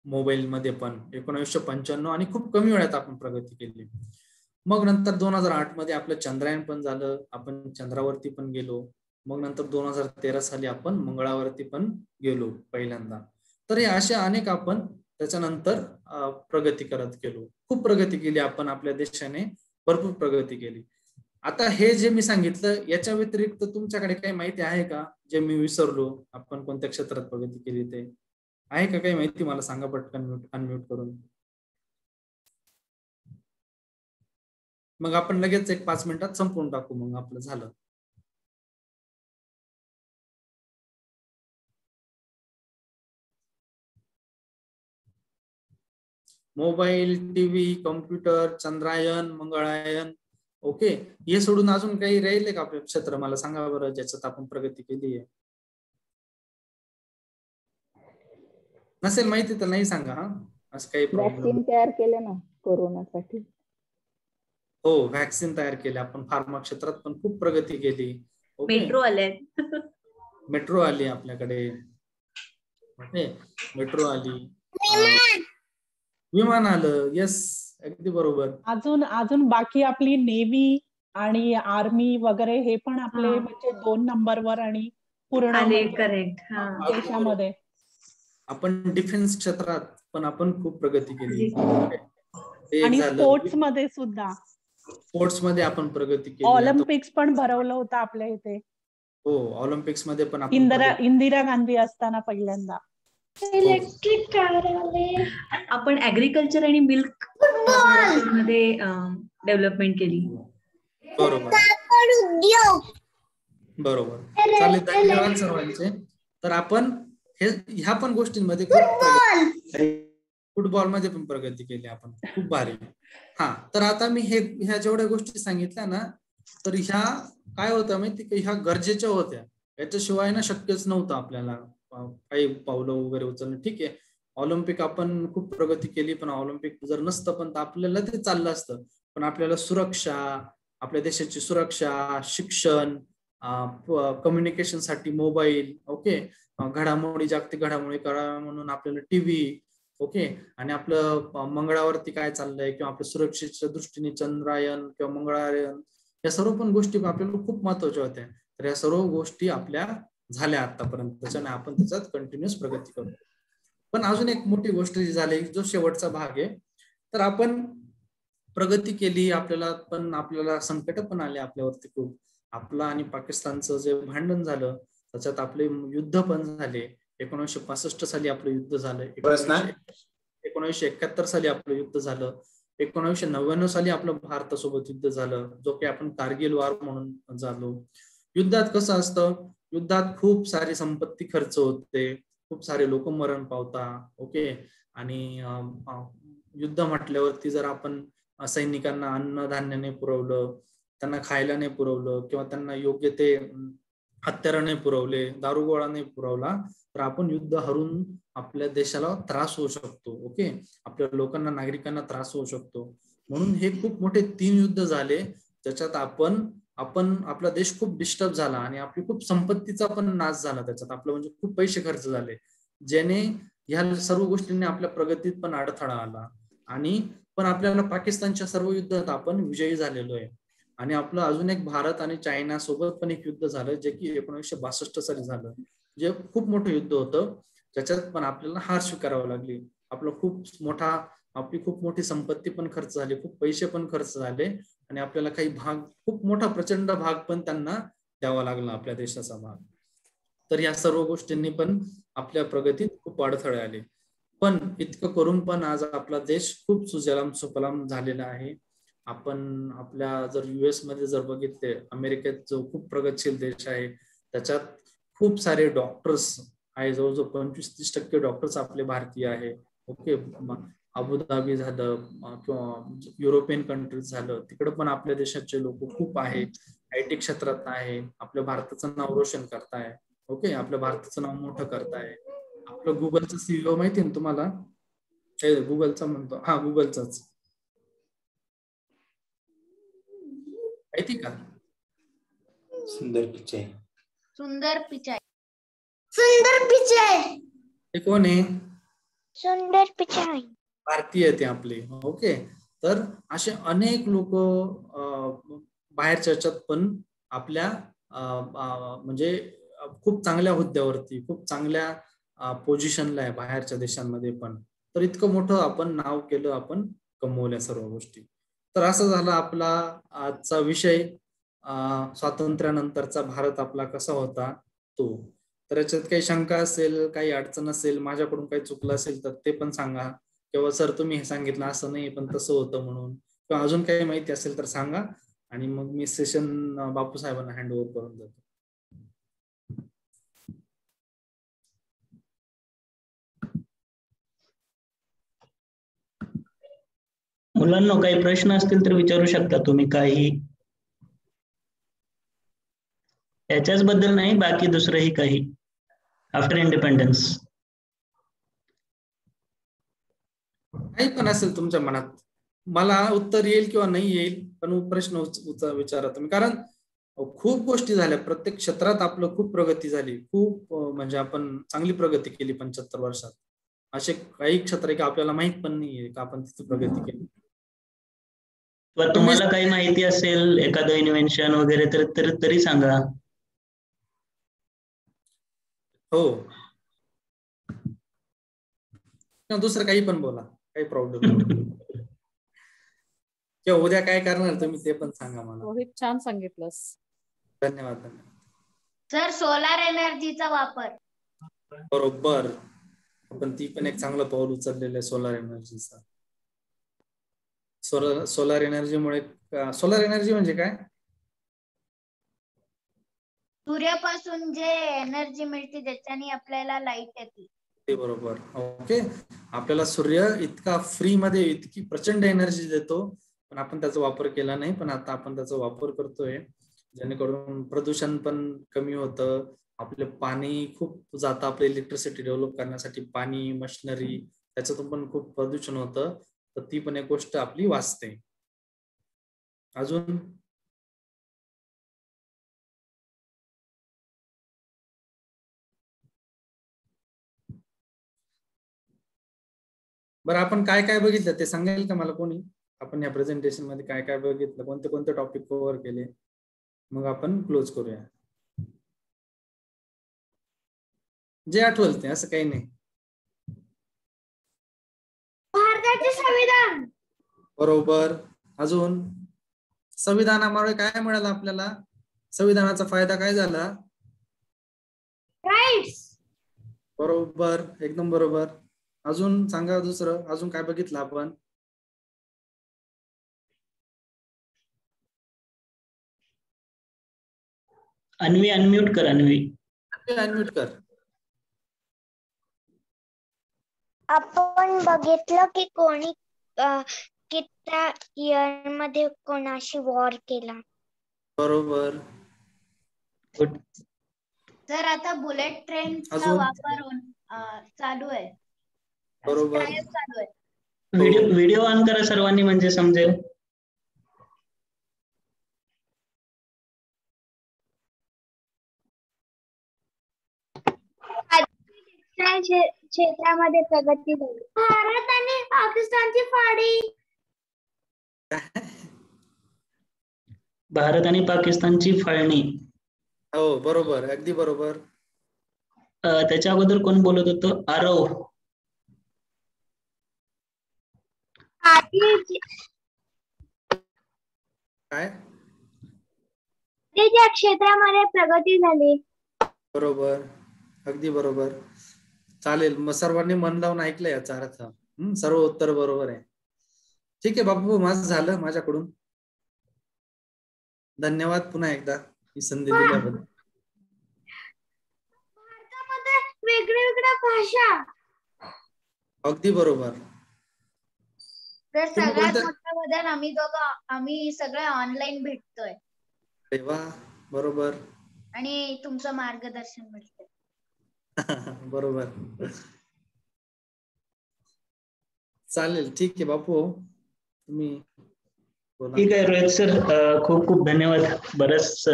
C: मोबाईलमध्ये पण 1995 आणि खूप कमी वेळात आपण प्रगती केली. मग नंतर 2008 मध्ये आपलं चंद्रयान पण झालं, आपण चंद्रावरती पण गेलो. मग नंतर 2013 साली आपण मंगळावरती पण गेलो पहिल्यांदा. तर हे असे अनेक आपण त्याच्यानंतर प्रगती करत गेलो. खूप प्रगती केली आपण, आपल्या देशाने भरपूर प्रगती केली. आता हे जे मी सांगितलं याच्या व्यतिरिक्त तुमच्याकडे काही माहिती आहे का जे मी विसरलो, आपण कोणत्या क्षेत्रात प्रगती केली ते आहे का? काही माहिती मला सांगा पटकन अनम्यूट करून. मग आपण लगेच 1-5 मिनिटात संपवून टाकू, मग आपलं झालं. Mobile, TV, computer, Chandrayaan, Mangalyaan. Okay, हे सोडून अजून काही राहिले का आपलं क्षेत्र? मला सांगा बरं ज्याच्यात आपण प्रगती केली आहे. नसेल माहिती तर नाही सांगा. हा, असं काही प्रॉब्लेम.
D: वॅक्सिन तयार केलं ना कोरोनासाठी.
C: हो, व्हॅक्सिन तयार केले आपण. फार्मा क्षेत्रात पण खूप प्रगती केली.
G: मेट्रो आले.
C: मेट्रो आली आपल्याकडे. मेट्रो आली, विमान आलं. येस, अगदी बरोबर.
D: अजून बाकी आपली नेव्ही आणि आर्मी वगैरे हे पण आपले म्हणजे 2 नंबरवर आणि पूर्ण
G: करेक्ट.
D: देशामध्ये
C: आपण डिफेन्स क्षेत्रात पण आपण खूप प्रगती केली.
D: आणि स्पोर्ट्स मध्ये सुद्धा,
C: स्पोर्ट्स मध्ये आपण प्रगती केली.
D: ऑलिम्पिक्स पण भरवलं होतं आपल्या इथे.
C: हो, ऑलिम्पिक्स मध्ये पण आपण
D: इंदिरा गांधी असताना पहिल्यांदा.
G: इलेक्ट्रिक कार आले. आपण ऍग्रिकल्चर आणि मिल्क मध्ये डेव्हलपमेंट केली.
C: बरोबर बरोबर. चालेल, धन्यवाद सर्वांचे. तर आपण ह्या पण गोष्टींमध्ये फुटबॉल मध्ये पण प्रगती केली आपण, खूप भारी. हा, तर आता मी ह्या जेवढ्या गोष्टी सांगितल्या ना, तर ह्या काय होत्या माहिती की ह्या गरजेच्या होत्या. याच्याशिवाय ना शक्यच नव्हतं आपल्याला काही पावलं वगैरे उचलणं. ठीक आहे, ऑलिम्पिक आपण खूप प्रगती केली, पण ऑलिम्पिक जर नसतं पण आपल्याला ते चाललं असतं. पण आपल्याला सुरक्षा, आपल्या देशाची सुरक्षा, शिक्षण, कम्युनिकेशन साठी मोबाईल, ओके, घडामोडी, जागतिक घडामोडी कळाव्या म्हणून आपल्याला टीव्ही, ओके, आणि आपलं मंगळावरती काय चाललंय किंवा आपल्या सुरक्षेच्या दृष्टीने चंद्रायन किंवा मंगळायन, या सर्व पण गोष्टी आपल्याला खूप महत्वाच्या होत्या. तर या सर्व गोष्टी आपल्या झाल्या आतापर्यंत, त्याच्याने आपण त्याच्यात कंटिन्युअस प्रगती करतो. पण अजून एक मोठी गोष्ट जी झाली, जो शेवटचा भाग आहे, तर आपण प्रगती केली, आपल्याला संकट पण आले आपल्यावरती खूप. आपलं आणि पाकिस्तानचं जे भांडण झालं त्याच्यात आपले युद्ध पण झाले. 1965 साली आपलं युद्ध झालं, 1971 साली आपलं युद्ध झालं, 1999 साली आपलं भारतासोबत युद्ध झालं, जो की आपण कारगिल वार म्हणून झालो. युद्धात कसं असतं, युद्धात खूप सारी संपत्ती खर्च होते, खूप सारे लोक मरण पावता. ओके, आणि युद्ध म्हटल्यावरती जर आपण सैनिकांना अन्नधान्य नाही पुरवलं, त्यांना खायला नाही पुरवलं, किंवा त्यांना योग्य ते हत्यारं नाही पुरवले, दारुगोळा नाही पुरवला, तर आपण युद्ध हरून आपल्या देशाला त्रास होऊ शकतो. ओके, आपल्या लोकांना, नागरिकांना त्रास होऊ शकतो. म्हणून हे खूप मोठे 3 युद्ध झाले, ज्याच्यात आपला देश खूप डिस्टर्ब झाला आणि आपली खूप संपत्तीचा पण नाश झाला. त्याच्यात आपलं म्हणजे खूप पैसे खर्च झाले, ज्याने ह्या सर्व गोष्टींनी आपल्या प्रगतीत पण अडथळा आला. आणि पण आपल्याला पाकिस्तानच्या सर्व युद्धात आपण विजयी झालेलो आहे. आणि आपलं अजून एक भारत आणि चायना सोबत पण एक युद्ध झालं, जे की 1962 साली झालं, जे खूप मोठं युद्ध होतं, ज्याच्यात पण आपल्याला हार स्वीकारावी लागली. आपली खूप मोठी संपत्ती पण खर्च झाली, खूप पैसे पण खर्च झाले, आणि आपल्याला काही भाग, खूप मोठा प्रचंड भाग पण त्यांना द्यावा लागला, आपल्या देशाचा भाग. तर या सर्व गोष्टींनी पण आपल्या प्रगतीत खूप अडथळे आले. पण इतकं करून पण आज आपला देश खूप सुजलाम सुफलाम झालेला आहे. आपण आपल्या जर US मध्ये जर बघितले, अमेरिकेत जो खूप प्रगतशील देश आहे, त्याच्यात खूप सारे डॉक्टर्स आहे, जवळजवळ 25-30% डॉक्टर्स आपले भारतीय आहे. ओके, अबुधाबी झालं किंवा युरोपियन कंट्रीज झालं, तिकडे पण आपल्या देशाचे लोक खूप आहे. IT क्षेत्रात आहे, आपल्या भारताचं नाव रोशन करताय. ओके, आपल्या भारताचं नाव मोठं करताय. आपलं गुगलचं CEO माहिती ना तुम्हाला? गुगलचा म्हणतो, हा गुगलचाच माहिती का?
E: सुंदर पिचाई.
H: सुंदर पिचाई. सुंदर पिचाई.
C: ते कोण आहे?
H: सुंदर पिचाई.
C: भारतीय ते आपले. ओके, तर असे अनेक लोक बाहेरच्या याच्यात पण आपल्या म्हणजे खूप चांगल्या हुद्द्यावरती, खूप चांगल्या पोझिशनला आहे बाहेरच्या देशांमध्ये पण. तर इतकं मोठं आपण नाव केलं, आपण कमवल्या सर्व गोष्टी. तर असं झालं आपला आजचा विषय, स्वातंत्र्यानंतरचा भारत आपला कसा होता तो. तर याच्यात काही शंका असेल, काही अडचण असेल, माझ्याकडून काही चुकलं असेल तर ते पण सांगा, किंवा सर तुम्ही हे सांगितलं असं नाही पण तसं होतं म्हणून, किंवा अजून काही माहिती असेल तर सांगा, आणि मग मी सेशन बापू साहेबांना हँड ओव्हर करून देतो.
A: मुलांना काही प्रश्न असतील तर विचारू शकता तुम्ही, काही याच्याच बद्दल नाही, बाकी दुसरंही काही आफ्टर इंडिपेंडन्स.
C: काही पण असेल तुमच्या मनात, मला उत्तर येईल किंवा नाही येईल, पण प्रश्न विचारा तुम्ही, कारण खूप गोष्टी झाल्या प्रत्येक क्षेत्रात. आपलं खूप प्रगती झाली, खूप म्हणजे आपण चांगली प्रगती केली 75 वर्षात. असे काही क्षेत्र की आपल्याला माहित पण नाहीये का आपण तिथे प्रगती केली.
A: किंवा तुम्हाला काही माहिती असेल एखादं इन्व्हेन्शन वगैरे तर तरी सांगा.
C: हो, दुसरं काही पण बोला, काही प्रॉब्लेम नाही. किंवा उद्या काय करणार तुम्ही ते पण सांगा मला.
B: रोहित, छान सांगितलंस.
C: धन्यवाद.
H: सर, सोलार एनर्जीचा वापर.
C: बरोबर, पण ती पण एक चांगलं पाऊल उचललेलं आहे सोलार एनर्जीचा. सोलार एनर्जीमुळे, सोलार एनर्जी म्हणजे काय?
H: सूर्यापासून जे एनर्जी मिळते त्याच्याने आपल्याला लाईट येते.
C: ते बरोबर. ओके, आपल्याला सूर्य इतका फ्री मध्ये इतकी प्रचंड एनर्जी देतो, पण आपण त्याचा वापर केला नाही. पण आता आपण त्याचा वापर करतोय, जेणेकरून प्रदूषण पण कमी होतं. आपले पाणी खूप जातं, आपलं इलेक्ट्रिसिटी डेव्हलप करण्यासाठी पाणी, मशिनरी, त्याच्यातून पण खूप प्रदूषण होतं. तर ती पण एक गोष्ट आपली वाचते. अजून बरं, आपण काय काय बघितलं ते सांगेल का मला कोणी? आपण या प्रेझेंटेशन मध्ये काय काय बघितलं, कोणते कोणते टॉपिक कव्हर केले, मग आपण क्लोज करूया. जे आठवलं ते, असं काही नाही.
H: भारताचे संविधान.
C: बरोबर. अजून संविधानामुळे काय मिळालं आपल्याला? संविधानाचा फायदा काय झाला?
H: राईट्स.
C: बरोबर, एकदम बरोबर. अजून सांगा दुसरं, अजून काय बघितलं आपण?
A: अन्वी, अनम्यूट कर. अन्वी,
C: अनम्यूट कर.
H: आपण बघितलं की कोणी किती इयर मध्ये कोणाशी वॉर केला.
C: बरोबर.
H: तर आता बुलेट ट्रेनचा
C: अजून?
H: वापर चालू आहे.
C: बरोबर.
H: चालू आहे.
A: व्हिडिओ ऑन करा सर्वांनी, म्हणजे समजेल.
H: क्षेत्रामध्ये प्रगती झाली. भारत आणि पाकिस्तानची फाळणी.
A: भारत आणि पाकिस्तानची फाळणी.
C: हो, बरोबर, अगदी बरोबर.
A: त्याच्या अगोदर कोण बोलत होतं? आरव.
C: काय?
H: ज्या क्षेत्रामध्ये प्रगती झाली.
C: बरोबर, अगदी बरोबर. चालेल, मग सर्वांनी मन लावून ऐकलं याचा अर्थ. सर्व उत्तर बरोबर आहे. ठीक आहे बापू, माझं झालं माझ्याकडून. धन्यवाद पुन्हा एकदा ही संधी दिल्याबद्दल.
H: भारतामध्ये वेगवेगळ्या भाषा.
C: अगदी बरोबर.
H: तर
C: तुम्ही
H: सगळ्यात
C: कोणत्या-
H: मोठा बदल आम्ही सगळे ऑनलाईन भेटतोय
C: अरे वा, बरोबर.
H: आणि तुमचं मार्गदर्शन मिळतंय.
C: बरोबर. चालेल, ठीक आहे बापू, तुम्ही बोला.
A: ठीक आहे रोहित सर, खूप खूप धन्यवाद. बरंच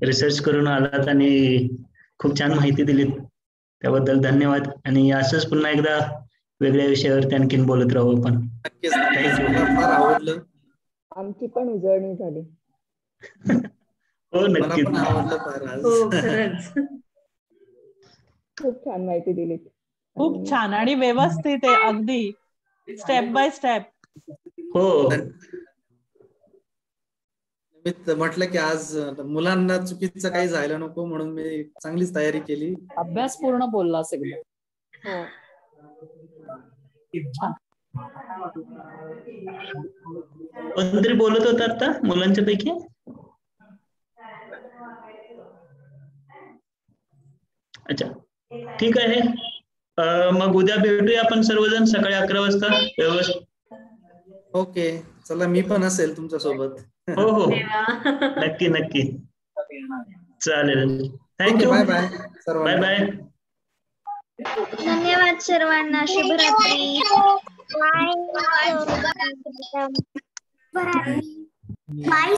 A: रिसर्च करून आलात आणि खूप छान माहिती दिलीत, त्याबद्दल धन्यवाद. आणि असंच पुन्हा एकदा वेगळ्या विषयावरती आणखीन बोलत राहू आपण.
C: नक्कीच, मला फार आवडलं.
I: आमची पण उजळणी झाली.
A: हो
C: मला
A: नक्कीच.
C: पण आवडलं फार आज.
G: हो खरंच.
I: खूप छान माहिती दिली.
D: खूप छान आणि व्यवस्थित आहे अगदी, स्टेप बाय स्टेप.
A: हो,
C: मी म्हटलं की आज मुलांना चुकीचं काही जायला नको म्हणून मी चांगलीच तयारी केली.
B: अभ्यास पूर्ण बोलला असेल.
I: हो.
D: छान.
A: कोणतरी बोलत होता आता मुलांच्या पैकी? अच्छा, ठीक आहे. मग उद्या भेटूया आपण सर्वजण सकाळी 11 वाजता व्यवस्थित.
C: ओके, चला मी पण असेल तुमच्या सोबत.
A: हो हो, नक्की नक्की. चालेल, थँक्यू.
C: बाय बाय
A: बाय
C: सर्वांना.
A: बाय.
H: धन्यवाद सर्वांना. शुभरात्री. बाय.